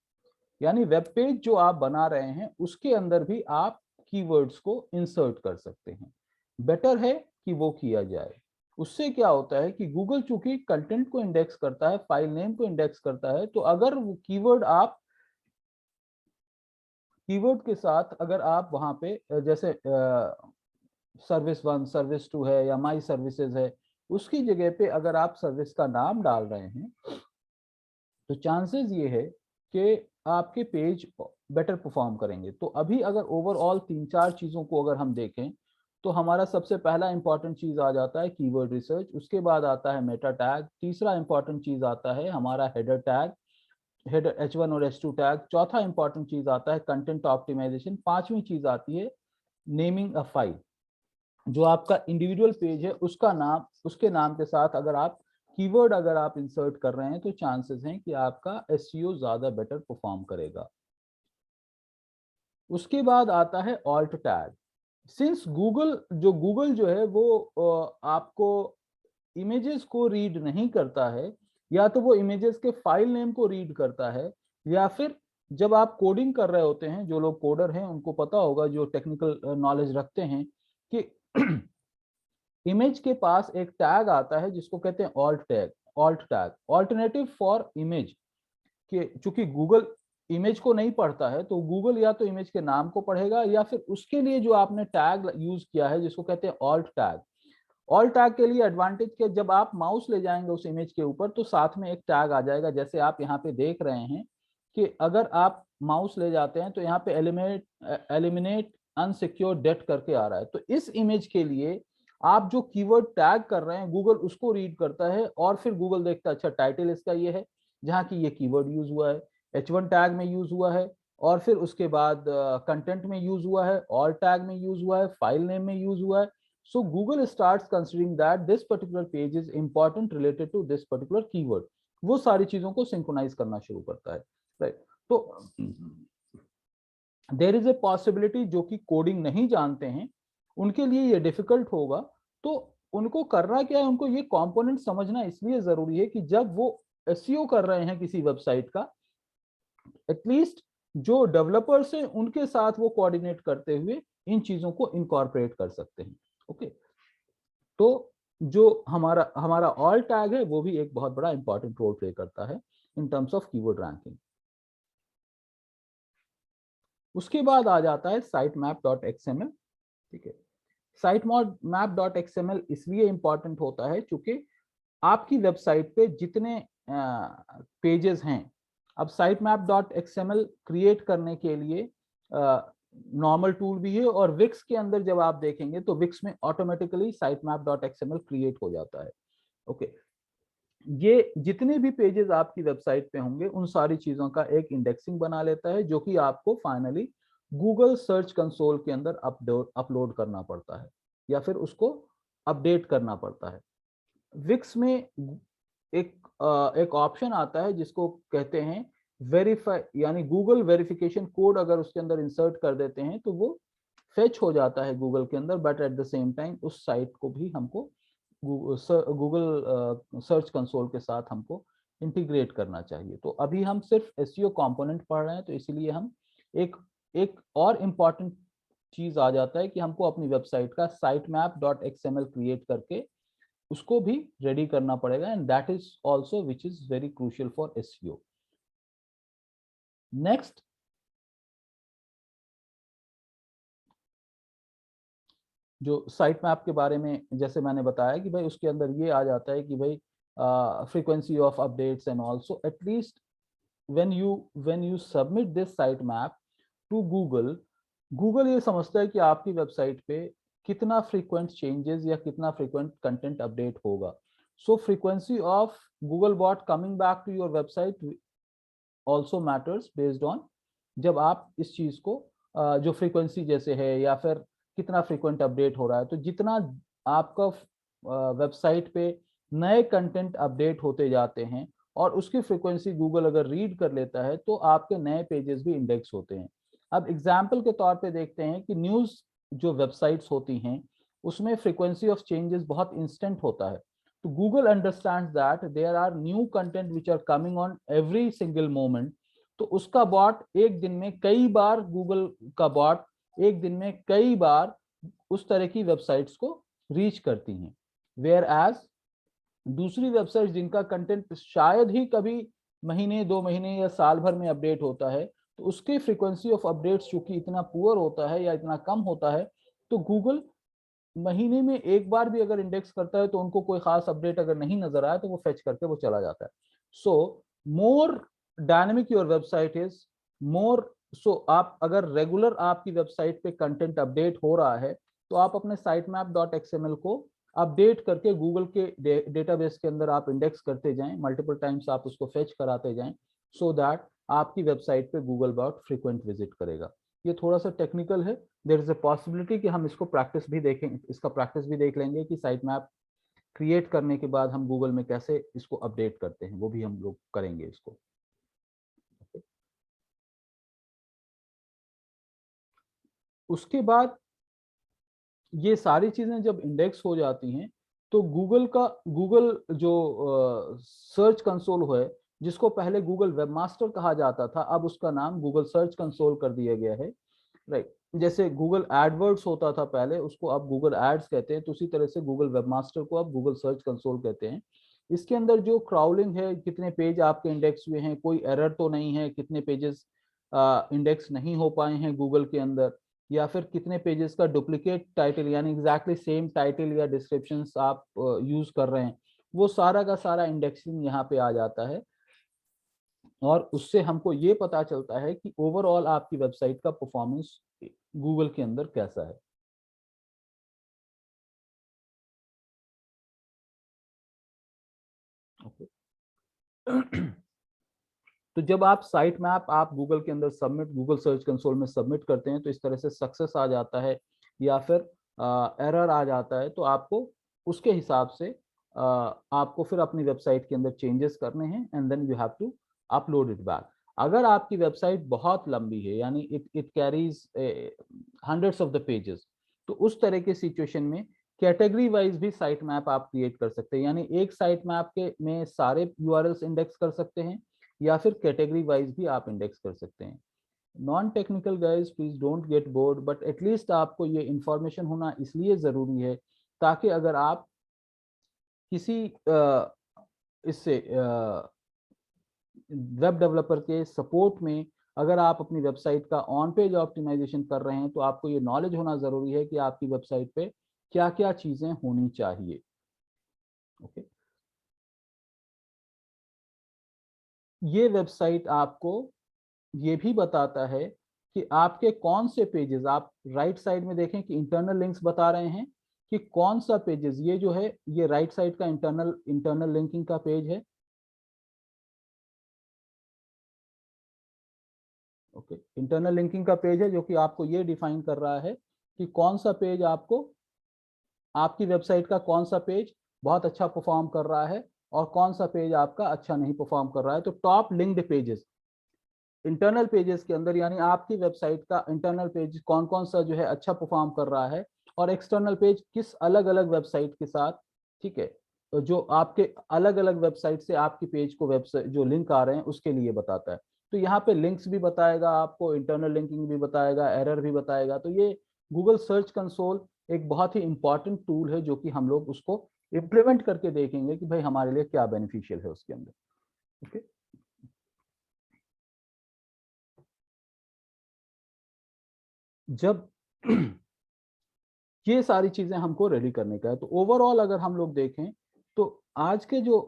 यानी वेब पेज जो आप बना रहे हैं उसके अंदर भी आप कीवर्ड्स को इंसर्ट कर सकते हैं। बेटर है कि वो किया जाए। उससे क्या होता है कि गूगल चूंकि कंटेंट को इंडेक्स करता है, फाइल नेम को इंडेक्स करता है, तो अगर वो कीवर्ड आप कीवर्ड के साथ अगर आप वहां पे जैसे सर्विस 1, सर्विस 2 है या माई सर्विसेज है, उसकी जगह पे अगर आप सर्विस का नाम डाल रहे हैं, तो चांसेस ये है कि आपके पेज बेटर परफॉर्म करेंगे। तो अभी अगर ओवरऑल 3-4 चीजों को अगर हम देखें, तो हमारा सबसे पहला इंपॉर्टेंट चीज आ जाता है कीवर्ड रिसर्च, उसके बाद आता है मेटा टैग, तीसरा इंपॉर्टेंट चीज आता है हमारा हेडर टैग, हेडर H1 और H2 टैग, चौथा इंपॉर्टेंट चीज आता है कंटेंट ऑप्टिमाइजेशन, पांचवी चीज आती है नेमिंग अ फाइल। जो आपका इंडिविजुअल पेज है उसका नाम, उसके नाम के साथ अगर आप कीवर्ड अगर आप इंसर्ट कर रहे हैं, तो चांसेस हैं कि आपका एसईओ ज्यादा बेटर परफॉर्म करेगा। उसके बाद आता है ऑल्ट टैग। सिंस गूगल जो है वो आपको इमेजेस को रीड नहीं करता है, या तो वो इमेजेस के फाइल नेम को रीड करता है, या फिर जब आप कोडिंग कर रहे होते हैं, जो लोग कोडर हैं उनको पता होगा, जो टेक्निकल नॉलेज रखते हैं, कि इमेज के पास एक टैग आता है जिसको कहते हैं alt tag. Alt tag alternative for image, कि चूंकि गूगल इमेज को नहीं पढ़ता है, तो गूगल या तो इमेज के नाम को पढ़ेगा, या फिर उसके लिए जो आपने टैग यूज किया है जिसको कहते हैं ऑल्ट टैग। ऑल्ट टैग के लिए एडवांटेज के, जब आप माउस ले जाएंगे उस इमेज के ऊपर, तो साथ में एक टैग आ जाएगा, जैसे आप यहाँ पे देख रहे हैं कि अगर आप माउस ले जाते हैं तो यहाँ पे एलिमिनेट अनसिक्योर डेट करके आ रहा है। तो इस इमेज के लिए आप जो कीवर्ड टैग कर रहे हैं, गूगल उसको रीड करता है, और फिर गूगल देखता है अच्छा टाइटल इसका ये है जहाँ की ये कीवर्ड यूज हुआ है, H1 टैग में यूज हुआ है, और फिर उसके बाद कंटेंट में यूज हुआ है, ऑल टैग में यूज हुआ है, फाइल नेम में यूज हुआ है। So Google starts considering that this particular page is important related to this particular keyword. वो सारी चीजों को सिंक्रोनाइज करना शुरू करता है, राइट। तो देयर इज ए पॉसिबिलिटी, जो कि कोडिंग नहीं जानते हैं उनके लिए ये डिफिकल्ट होगा। तो उनको करना क्या है, उनको ये कंपोनेंट समझना इसलिए जरूरी है कि जब वो एसईओ कर रहे हैं किसी वेबसाइट का, एटलीस्ट जो डेवलपर्स हैं उनके साथ वो कोऑर्डिनेट करते हुए इन चीजों को इनकॉर्पोरेट कर सकते हैं। ओके, तो जो हमारा ऑल टैग है वो भी एक बहुत बड़ा इंपॉर्टेंट रोल प्ले करता है इन टर्म्स ऑफ कीवर्ड रैंकिंग। उसके बाद आ जाता है sitemap.xml। ठीक है, sitemap.xml इसलिए इंपॉर्टेंट होता है क्योंकि आपकी वेबसाइट पे जितने पेजेस हैं, अब sitemap.xml क्रिएट करने के लिए नॉर्मल टूल भी है, और विक्स के अंदर जब आप देखेंगे तो विक्स में ऑटोमेटिकली sitemap.xml क्रिएट हो जाता है। ओके, ये जितने भी पेजेस आपकी वेबसाइट पे होंगे उन सारी चीजों का एक इंडेक्सिंग बना लेता है, जो कि आपको फाइनली गूगल सर्च कंसोल के अंदर अपलोड करना पड़ता है, या फिर उसको अपडेट करना पड़ता है। विक्स में एक ऑप्शन आता है जिसको कहते हैं वेरीफाई, यानी गूगल वेरिफिकेशन कोड अगर उसके अंदर इंसर्ट कर देते हैं तो वो फेच हो जाता है गूगल के अंदर, but at the same time उस साइट को भी हमको गूगल सर्च कंसोल के साथ हमको इंटीग्रेट करना चाहिए। तो अभी हम सिर्फ एसईओ कंपोनेंट पढ़ रहे हैं, तो इसीलिए हम एक एक और इम्पॉर्टेंट चीज आ जाता है कि हमको अपनी वेबसाइट का sitemap.xml क्रिएट करके उसको भी रेडी करना पड़ेगा, and that is also which is very crucial for SEO. Next, जो साइट मैप के बारे में जैसे मैंने बताया कि भाई उसके अंदर ये आ जाता है कि भाई frequency of updates and also at least when you submit this sitemap to Google ये समझता है कि आपकी वेबसाइट पे कितना फ्रीक्वेंट चेंजेस या कितना फ्रीक्वेंट कंटेंट अपडेट होगा. So frequency of Google bot coming back to your website also matters based on जब आप इस चीज को जो फ्रीक्वेंसी जैसे है या फिर कितना फ्रीक्वेंट अपडेट हो रहा है. तो जितना आपका वेबसाइट पे नए कंटेंट अपडेट होते जाते हैं और उसकी फ्रीक्वेंसी गूगल अगर रीड कर लेता है तो आपके नए पेजेस भी इंडेक्स होते हैं. अब एग्जाम्पल के तौर पे देखते हैं कि न्यूज़ जो वेबसाइट्स होती हैं उसमें फ्रीक्वेंसी ऑफ चेंजेस बहुत इंस्टेंट होता है. तो Google understands that there are new content which are coming on every single moment. तो उसका बॉट एक दिन में कई बार, गूगल का बॉट एक दिन में कई बार उस तरह की वेबसाइट्स को रीच करती हैं. वेयर एज दूसरी वेबसाइट जिनका कंटेंट शायद ही कभी महीने 2 महीने या साल भर में अपडेट होता है, तो उसकी फ्रीक्वेंसी ऑफ अपडेट्स चूंकि इतना पुअर होता है या इतना कम होता है, तो गूगल महीने में एक बार भी अगर इंडेक्स करता है तो उनको कोई खास अपडेट अगर नहीं नजर आया तो वो फेच करके वो चला जाता है. So more dynamic your website is more. So आप अगर रेगुलर आपकी वेबसाइट पे कंटेंट अपडेट हो रहा है तो आप अपने sitemap.xml को अपडेट करके गूगल के डेटाबेस के अंदर आप इंडेक्स करते जाएं, मल्टीपल टाइम्स आप उसको फेच कराते जाएं, सो दैट आपकी वेबसाइट पे गूगल बॉट फ्रीक्वेंट विजिट करेगा. ये थोड़ा सा टेक्निकल है. देयर इज अ पॉसिबिलिटी कि हम इसको प्रैक्टिस भी देखें, इसका प्रैक्टिस भी देख लेंगे कि साइट मैप क्रिएट करने के बाद हम गूगल में कैसे इसको अपडेट करते हैं, वो भी हम लोग करेंगे इसको. उसके बाद ये सारी चीजें जब इंडेक्स हो जाती हैं तो गूगल जो सर्च कंसोल है, जिसको पहले गूगल वेबमास्टर कहा जाता था, अब उसका नाम गूगल सर्च कंसोल कर दिया गया है. राइट. जैसे गूगल एडवर्ड्स होता था पहले, उसको अब गूगल एड्स कहते हैं, तो उसी तरह से गूगल वेबमास्टर को अब गूगल सर्च कंसोल कहते हैं. इसके अंदर जो क्राउलिंग है, कितने पेज आपके इंडेक्स हुए हैं, कोई एरर तो नहीं है, कितने पेजेस इंडेक्स नहीं हो पाए हैं गूगल के अंदर, या फिर कितने पेजेस का डुप्लीकेट टाइटल यानी एग्जैक्टली सेम टाइटल या डिस्क्रिप्शंस आप यूज कर रहे हैं, वो सारा का सारा इंडेक्सिंग यहाँ पे आ जाता है. और उससे हमको ये पता चलता है कि ओवरऑल आपकी वेबसाइट का परफॉर्मेंस गूगल के अंदर कैसा है. तो जब आप साइट मैप आप गूगल के अंदर सबमिट, गूगल सर्च कंसोल में सबमिट करते हैं, तो इस तरह से सक्सेस आ जाता है या फिर एरर आ जाता है, तो आपको उसके हिसाब से आपको फिर अपनी वेबसाइट के अंदर चेंजेस करने हैं, and then you have to upload it back. अगर आपकी वेबसाइट बहुत लंबी है, यानी it carries hundreds of the pages, तो उस तरह के सिचुएशन में कैटेगरी वाइज भी साइट मैप आप क्रिएट कर सकते हैं. यानी एक साइट मैप के में सारे यूआरएल्स इंडेक्स कर सकते हैं, या फिर कैटेगरी वाइज भी आप इंडेक्स कर सकते हैं. Non technical guys please don't get bored, but at least आपको ये इंफॉर्मेशन होना इसलिए जरूरी है ताकि अगर आप किसी इससे वेब डेवलपर के सपोर्ट में अगर आप अपनी वेबसाइट का ऑन पेज ऑप्टिमाइजेशन कर रहे हैं, तो आपको ये नॉलेज होना जरूरी है कि आपकी वेबसाइट पे क्या क्या चीजें होनी चाहिए. ओके. ये वेबसाइट आपको ये भी बताता है कि आपके कौन से पेजेस, आप राइट साइड में देखें कि इंटरनल लिंक्स बता रहे हैं कि कौन सा पेजेस, ये जो है ये राइट साइड का इंटरनल लिंकिंग का पेज है. ओके. इंटरनल लिंकिंग का पेज है जो कि आपको ये डिफाइन कर रहा है कि कौन सा पेज आपको, आपकी वेबसाइट का कौन सा पेज बहुत अच्छा परफॉर्म कर रहा है और कौन सा पेज आपका अच्छा नहीं परफॉर्म कर रहा है. तो top linked pages internal pages के अंदर, यानी आपकी वेबसाइट का इंटरनल पेज कौन कौन सा जो है अच्छा परफॉर्म कर रहा है, और एक्सटर्नल पेज किस अलग अलग वेबसाइट के साथ, ठीक है, तो जो आपके अलग अलग वेबसाइट से आपकी पेज को वेबसाइट जो लिंक आ रहे हैं उसके लिए बताता है. तो यहाँ पे लिंक्स भी बताएगा आपको, इंटरनल लिंकिंग भी बताएगा, एरर भी बताएगा. तो ये गूगल सर्च कंसोल एक बहुत ही इंपॉर्टेंट टूल है जो कि हम लोग उसको इम्प्लीमेंट करके देखेंगे कि भाई हमारे लिए क्या बेनिफिशियल है उसके अंदर। ओके, जब ये सारी चीजें हमको रेडी करने का है, तो ओवरऑल अगर हम लोग देखें तो आज के जो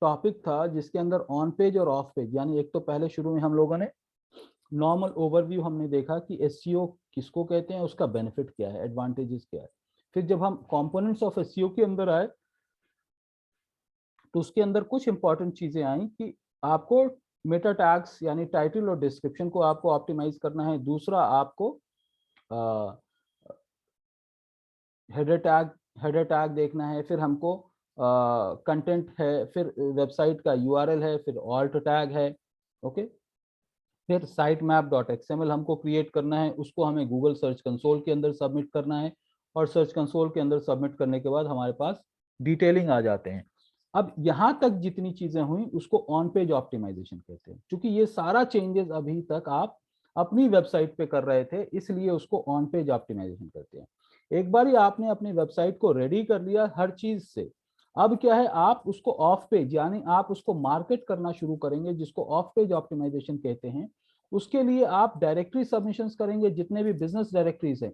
टॉपिक था जिसके अंदर ऑन पेज और ऑफ पेज, यानी एक तो पहले शुरू में हम लोगों ने नॉर्मल ओवरव्यू हमने देखा कि एसईओ किसको कहते हैं, उसका बेनिफिट क्या है, एडवांटेजेस क्या है। फिर जब हम कंपोनेंट्स ऑफ एसईओ के अंदर आए तो उसके अंदर कुछ इंपॉर्टेंट चीजें आई कि आपको मेटा टैग्स यानी टाइटल और डिस्क्रिप्शन को आपको ऑप्टिमाइज करना है। दूसरा, आपको हेडर टैग देखना है। फिर हमको कंटेंट है, फिर वेबसाइट का यूआरएल है, फिर ऑल्ट टैग है। ओके, फिर साइट मैप डॉट एक्सएमएल हमको क्रिएट करना है, उसको हमें गूगल सर्च कंसोल के अंदर सबमिट करना है, और सर्च कंसोल के अंदर सबमिट करने के बाद हमारे पास डिटेलिंग आ जाते हैं। अब यहाँ तक जितनी चीजें हुई उसको ऑन पेज ऑप्टिमाइजेशन कहते हैं। क्योंकि ये सारा चेंजेस अभी तक आप अपनी वेबसाइट पे कर रहे थे, इसलिए उसको ऑन पेज ऑप्टिमाइजेशन कहते हैं। एक बार ही आपने अपनी वेबसाइट को रेडी कर लिया हर चीज से, अब क्या है, आप उसको ऑफ पेज यानी आप उसको मार्केट करना शुरू करेंगे, जिसको ऑफ पेज ऑप्टिमाइजेशन कहते हैं। उसके लिए आप डायरेक्टरी सबमिशंस करेंगे, जितने भी बिजनेस डायरेक्टरीज हैं,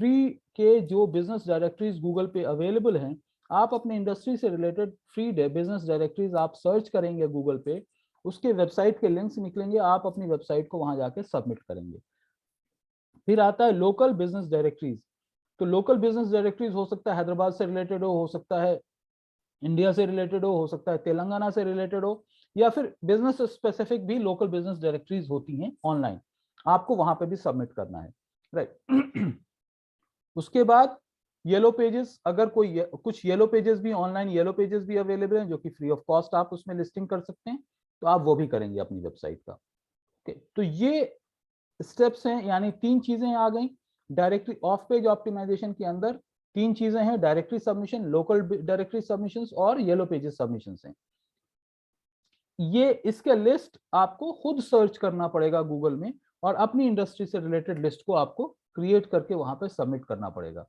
फ्री के जो बिजनेस डायरेक्टरीज गूगल पे अवेलेबल हैं, आप अपने इंडस्ट्री से रिलेटेड फ्री बिजनेस डायरेक्टरीज आप सर्च करेंगे गूगल पे, उसके वेबसाइट के लिंक्स निकलेंगे, आप अपनी वेबसाइट को वहां जाके सबमिट करेंगे। फिर आता है लोकल बिजनेस डायरेक्टरीज। तो लोकल बिजनेस डायरेक्टरीज हो सकता है हैदराबाद से रिलेटेड हो सकता है इंडिया से रिलेटेड हो सकता है तेलंगाना से रिलेटेड हो, या फिर बिजनेस स्पेसिफिक भी लोकल बिजनेस डायरेक्टरीज होती हैं ऑनलाइन, आपको वहां पे भी सबमिट करना है, राइट। उसके बाद येलो पेजेस, अगर कोई कुछ येलो पेजेस भी ऑनलाइन येलो पेजेस भी अवेलेबल हैं जो कि फ्री ऑफ कॉस्ट आप उसमें लिस्टिंग कर सकते हैं, तो आप वो भी करेंगे अपनी वेबसाइट का। ओके, तो ये स्टेप्स हैं, यानी 3 चीजें आ गई डायरेक्टरी ऑफ पेज ऑप्टिमाइजेशन के अंदर। 3 चीजें हैं, directory submission, local directory submissions और येलो पेजेस सबमिशंस हैं। ये इसके लिस्ट आपको खुद सर्च करना पड़ेगा गूगल में, और अपनी इंडस्ट्री से रिलेटेड लिस्ट को आपको क्रिएट करके वहां पे सबमिट करना पड़ेगा।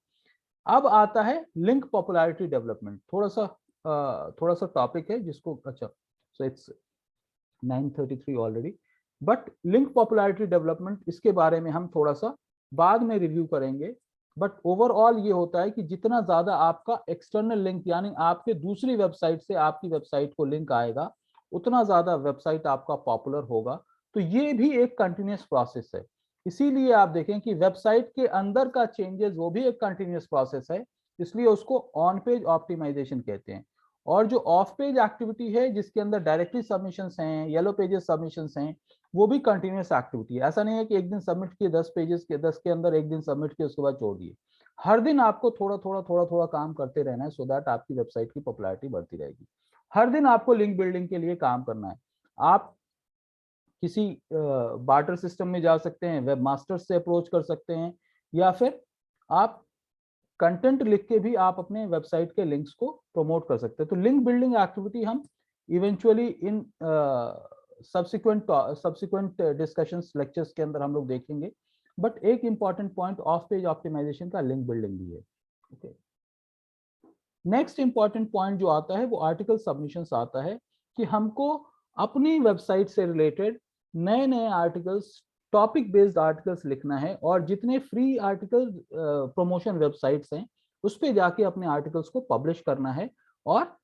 अब आता है लिंक पॉपुलैरिटी डेवलपमेंट। थोड़ा सा टॉपिक है जिसको, अच्छा so it's 9:33 already, but link popularity development, इसके बारे में हम थोड़ा सा बाद में रिव्यू करेंगे। बट ओवरऑल ये होता है कि जितना ज्यादा आपका एक्सटर्नल लिंक यानी आपके दूसरी वेबसाइट से आपकी वेबसाइट को लिंक आएगा, उतना ज्यादा वेबसाइट आपका पॉपुलर होगा। तो ये भी एक कंटिन्यूस प्रोसेस है। इसीलिए आप देखें कि वेबसाइट के अंदर का चेंजेस वो भी एक कंटिन्यूस प्रोसेस है, इसलिए उसको ऑन पेज ऑप्टिमाइजेशन कहते हैं। और जो ऑफ पेज एक्टिविटी है जिसके अंदर डायरेक्टरी सबमिशंस हैं, येलो पेजेस सबमिशंस हैं, वो भी कंटिन्यूस एक्टिविटी है। ऐसा नहीं है कि एक दिन सबमिट किए 10 पेजेस के 10 के अंदर एक दिन सबमिट किए उसके बाद छोड़ दिए। हर दिन आपको थोड़ा थोड़ा काम करते रहना है, सो दैट आपकी वेबसाइट की पॉपुलैरिटी बढ़ती रहेगी। हर दिन आपको लिंक बिल्डिंग के लिए काम करना है। आप किसी बार्टर सिस्टम में जा सकते हैं, वेब मास्टर्स से अप्रोच कर सकते हैं, या फिर आप कंटेंट लिख के भी आप अपने वेबसाइट के लिंक्स को प्रमोट कर सकते हैं। तो लिंक बिल्डिंग एक्टिविटी हम eventually in subsequent discussions lectures के अंदर हम लोग देखेंगे। बट एक important point of page optimisation का लिंक बिल्डिंग भी है। ओके, नेक्स्ट इंपॉर्टेंट पॉइंट जो आता है वो आर्टिकल सबमिशंस आता है, कि हमको अपनी वेबसाइट से रिलेटेड नए नए आर्टिकल्स, टॉपिक बेस्ड आर्टिकल्स लिखना है, और जितने फ्री आर्टिकल प्रमोशन वेबसाइट्स हैं उस पे जाके अपने आर्टिकल्स को पब्लिश करना है। और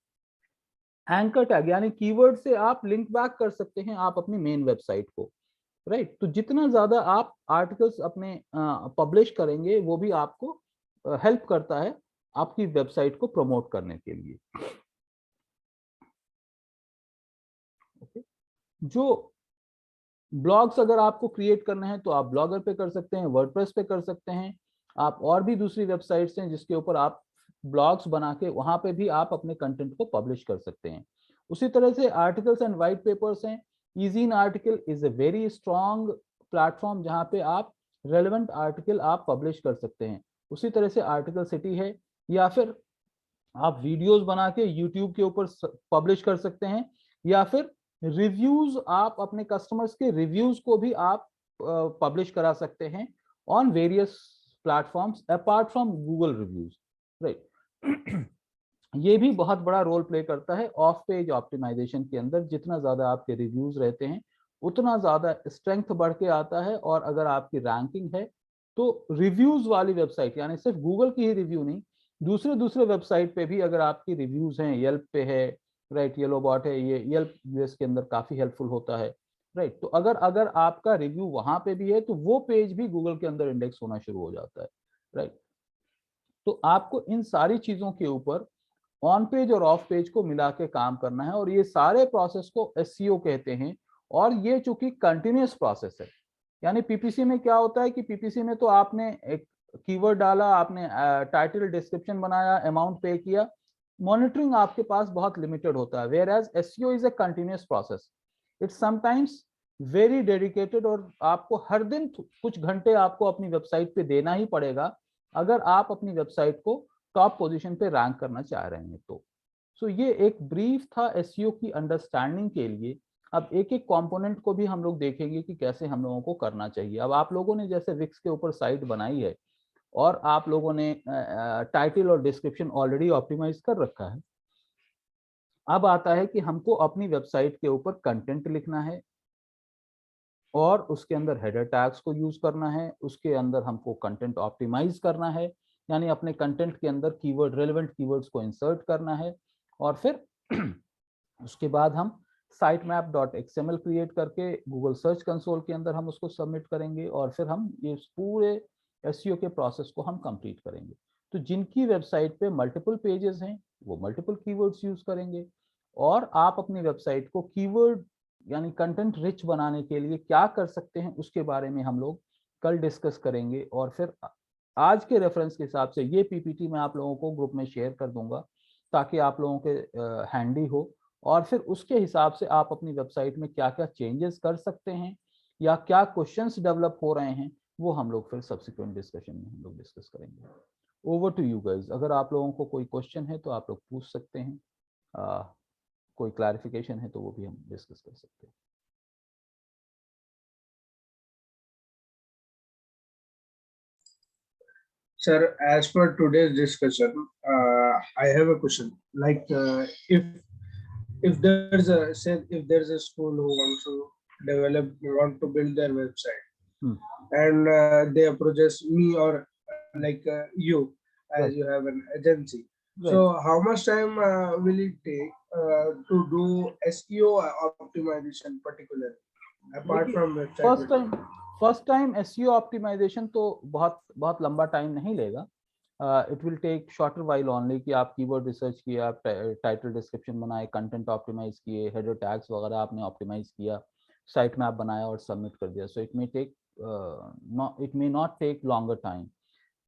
एंकर टैग यानी कीवर्ड से आप लिंक बैक कर सकते हैं आप अपनी मेन वेबसाइट को, राइट। तो जितना ज्यादा आप आर्टिकल्स अपने पब्लिश करेंगे वो भी आपको हेल्प करता है आपकी वेबसाइट को प्रमोट करने के लिए। ओके, जो ब्लॉग्स अगर आपको क्रिएट करने हैं तो आप ब्लॉगर पे कर सकते हैं, वर्डप्रेस पे कर सकते हैं, आप और भी दूसरी वेबसाइट्स हैं जिसके ऊपर आप ब्लॉग्स बना के वहां पे भी आप अपने कंटेंट को पब्लिश कर सकते हैं। उसी तरह से आर्टिकल्स एंड वाइट पेपर्स हैं। Eigen article is a very strong platform जहां पे आप रेलेवेंट आर्टिकल आप पब्लिश कर सकते हैं। उसी तरह से आर्टिकल सिटी है, या फिर आप वीडियोस बना के यूट्यूब के ऊपर पब्लिश कर सकते हैं, या फिर रिव्यूज, आप अपने कस्टमर्स के रिव्यूज को भी आप पब्लिश करा सकते हैं on various platforms apart from Google reviews, right? ये भी बहुत बड़ा रोल प्ले करता है ऑफ पेज ऑप्टिमाइजेशन के अंदर। जितना ज्यादा आपके रिव्यूज रहते हैं उतना ज्यादा स्ट्रेंथ बढ़ के आता है, और अगर आपकी रैंकिंग है तो रिव्यूज वाली वेबसाइट, यानी सिर्फ गूगल की ही रिव्यू नहीं, दूसरे दूसरे वेबसाइट पे भी अगर आपकी रिव्यूज हैं, येल्प पे है, राइट, येलोबॉट है, ये येल्प यूएस के अंदर काफी हेल्पफुल होता है, राइट। तो अगर अगर आपका रिव्यू वहां पे भी है तो वो पेज भी गूगल के अंदर इंडेक्स होना शुरू हो जाता है, राइट। तो आपको इन सारी चीजों के ऊपर ऑन पेज और ऑफ पेज को मिला के काम करना है, और ये सारे प्रोसेस को एसईओ कहते हैं। और ये चूंकि कंटिन्यूअस प्रोसेस है, यानी पीपीसी में क्या होता है कि पीपीसी में तो आपने एक कीवर्ड डाला, आपने टाइटल डिस्क्रिप्शन बनाया, अमाउंट पे किया, मॉनिटरिंग आपके पास बहुत लिमिटेड होता है। Whereas SEO is a continuous process, it's sometimes very dedicated, और आपको हर दिन कुछ घंटे आपको अपनी वेबसाइट पे देना ही पड़ेगा अगर आप अपनी वेबसाइट को टॉप पोजीशन पे रैंक करना चाह रहे हैं तो। सो ये एक ब्रीफ था एसईओ की अंडरस्टैंडिंग के लिए। अब एक एक कंपोनेंट को भी हम लोग देखेंगे कि कैसे हम लोगों को करना चाहिए। अब आप लोगों ने जैसे विक्स के ऊपर साइट बनाई है और आप लोगों ने टाइटल और डिस्क्रिप्शन ऑलरेडी ऑप्टिमाइज कर रखा है, अब आता है कि हमको अपनी वेबसाइट के ऊपर कंटेंट लिखना है और उसके अंदर हेडर टैग्स को यूज करना है, उसके अंदर हमको कंटेंट ऑप्टिमाइज करना है, यानी अपने कंटेंट के अंदर कीवर्ड, रेलेवेंट कीवर्ड्स को इंसर्ट करना है, और फिर उसके बाद हम sitemap.xml क्रिएट करके गूगल सर्च कंसोल के अंदर हम उसको सबमिट करेंगे, और फिर हम ये पूरे एसईओ के प्रोसेस को हम कंप्लीट करेंगे। तो जिनकी वेबसाइट पे मल्टीपल पेजेस हैं वो मल्टीपल कीवर्ड्स यूज करेंगे, और आप अपनी वेबसाइट को कीवर्ड यानी कंटेंट रिच बनाने के लिए क्या कर सकते हैं उसके बारे में हम लोग कल डिस्कस करेंगे। और फिर आज के रेफरेंस के हिसाब से ये पीपीटी मैं आप लोगों को ग्रुप में शेयर कर दूंगा ताकि आप लोगों के हैंडी हो, और फिर उसके हिसाब से आप अपनी वेबसाइट में क्या क्या चेंजेस कर सकते हैं या क्या क्वेश्चंस डेवलप हो रहे हैं वो हम लोग फिर सब्सिक्वेंट डिस्कशन में हम लोग डिस्कस करेंगे। ओवर टू यू गाइस, अगर आप लोगों को कोई क्वेश्चन है तो आप लोग पूछ सकते हैं, कोई क्लैरिफिकेशन है तो वो भी हम डिस्कस कर सकते हैं। Sir, as per today's discussion, I have a question. Like, if there's a say, if there's a school who wants to want to build their website, and they approaches me or like you, as Right. you have an agency. Right. So, how much time will it take to do SEO optimization, particularly apart from website? First time SEO optimisation तो बहुत बहुत लंबा टाइम नहीं लेगा। It will take shorter while only कि आप कीवर्ड रिसर्च किया, आप टाइटल डिस्क्रिप्शन बनाए, कंटेंट ऑप्टिमाइज किए, हेडर टैग्स वगैरह आपने ऑप्टिमाइज किया, साइट मैप बनाया और सबमिट कर दिया। So it may not take longer time,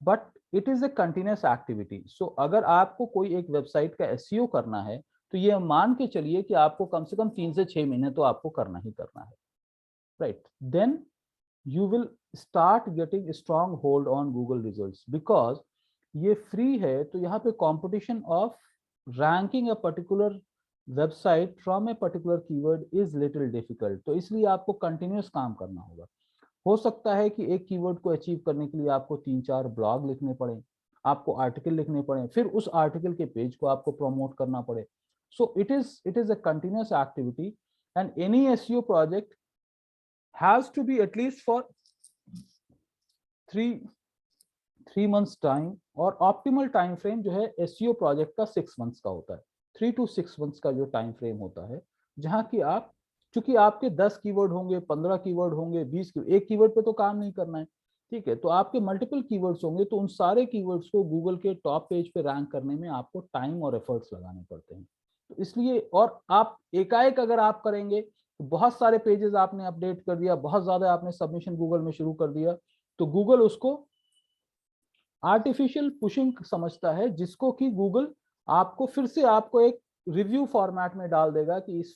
but it is a continuous activity. So अगर आपको कोई एक वेबसाइट का एसईओ करना है तो ये मान के चलिए कि आपको कम से कम 3 से 6 महीने तो आपको करना ही करना है, right. Then you will start getting a strong hold on Google results, because ये free है तो यहाँ पे competition of ranking a particular website from a particular keyword is little difficult। तो इसलिए आपको continuous काम करना होगा। हो सकता है कि एक कीवर्ड को अचीव करने के लिए आपको 3-4 ब्लॉग लिखने पड़े, आपको आर्टिकल लिखने पड़े, फिर उस आर्टिकल के पेज को आपको प्रमोट करना पड़े। सो it is a continuous activity, and any SEO project has to be at least for 3 months time, और ऑप्टिमल टाइम फ्रेम जो है एसईओ प्रोजेक्ट का 6 मंथ्स का होता है। 3 to 6 मंथ्स का जो टाइम फ्रेम होता है, जहां कि आप चूंकि आपके 10 कीवर्ड होंगे, 15 कीवर्ड होंगे, 20 एक कीवर्ड पे तो काम नहीं करना है, ठीक है, तो आपके मल्टीपल कीवर्ड्स होंगे, तो उन सारे कीवर्ड्स को गूगल के टॉप पेज पे रैंक करने में आपको टाइम और एफर्ट्स लगाने पड़ते हैं। तो इसलिए, और आप एकाएक अगर आप करेंगे तो बहुत सारे पेजेस आपने अपडेट कर दिया, बहुत ज्यादा आपने सबमिशन गूगल में शुरू कर दिया, तो गूगल उसको आर्टिफिशियल पुशिंग समझता है, जिसको कि गूगल आपको फिर से आपको एक रिव्यू फॉर्मेट में डाल देगा कि इस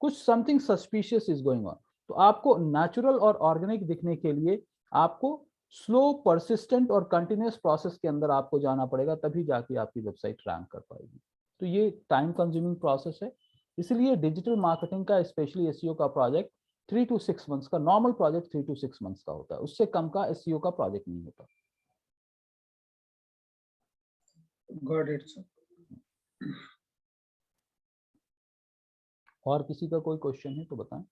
कुछ something suspicious is going on. तो आपको नेचुरल और ऑर्गेनिक दिखने के लिए आपको स्लो, परसिस्टेंट और कंटिन्यूअस प्रोसेस के अंदर आपको जाना पड़ेगा, तभी जाके आपकी वेबसाइट रैंक कर पाएगी। तो ये टाइम कंज्यूमिंग प्रोसेस है, इसलिए डिजिटल मार्केटिंग का स्पेशली एसईओ का प्रोजेक्ट 3 to 6 मंथ्स का, नॉर्मल प्रोजेक्ट 3 to 6 मंथ्स का होता है, उससे कम का एसईओ का प्रोजेक्ट नहीं होता। Got it, sir. और किसी का कोई क्वेश्चन है तो बताएं।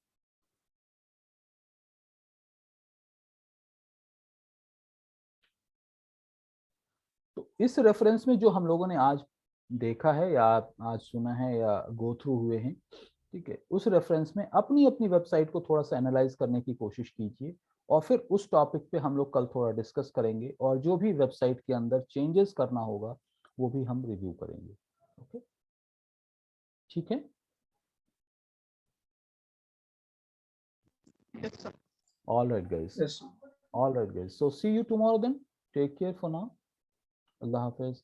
तो इस रेफरेंस में जो हम लोगों ने आज देखा है या आज सुना है या गो थ्रू हुए हैं, ठीक है, उस रेफरेंस में अपनी अपनी वेबसाइट को थोड़ा सा एनालाइज करने की कोशिश कीजिए और फिर उस टॉपिक पे हम लोग कल थोड़ा डिस्कस करेंगे और जो भी वेबसाइट के अंदर चेंजेस करना होगा वो भी हम रिव्यू करेंगे। ओके, ठीक है। Yes, sir. All right guys, Yes, sir. all right guys, so see you tomorrow then. Take care for now. Allah Hafiz.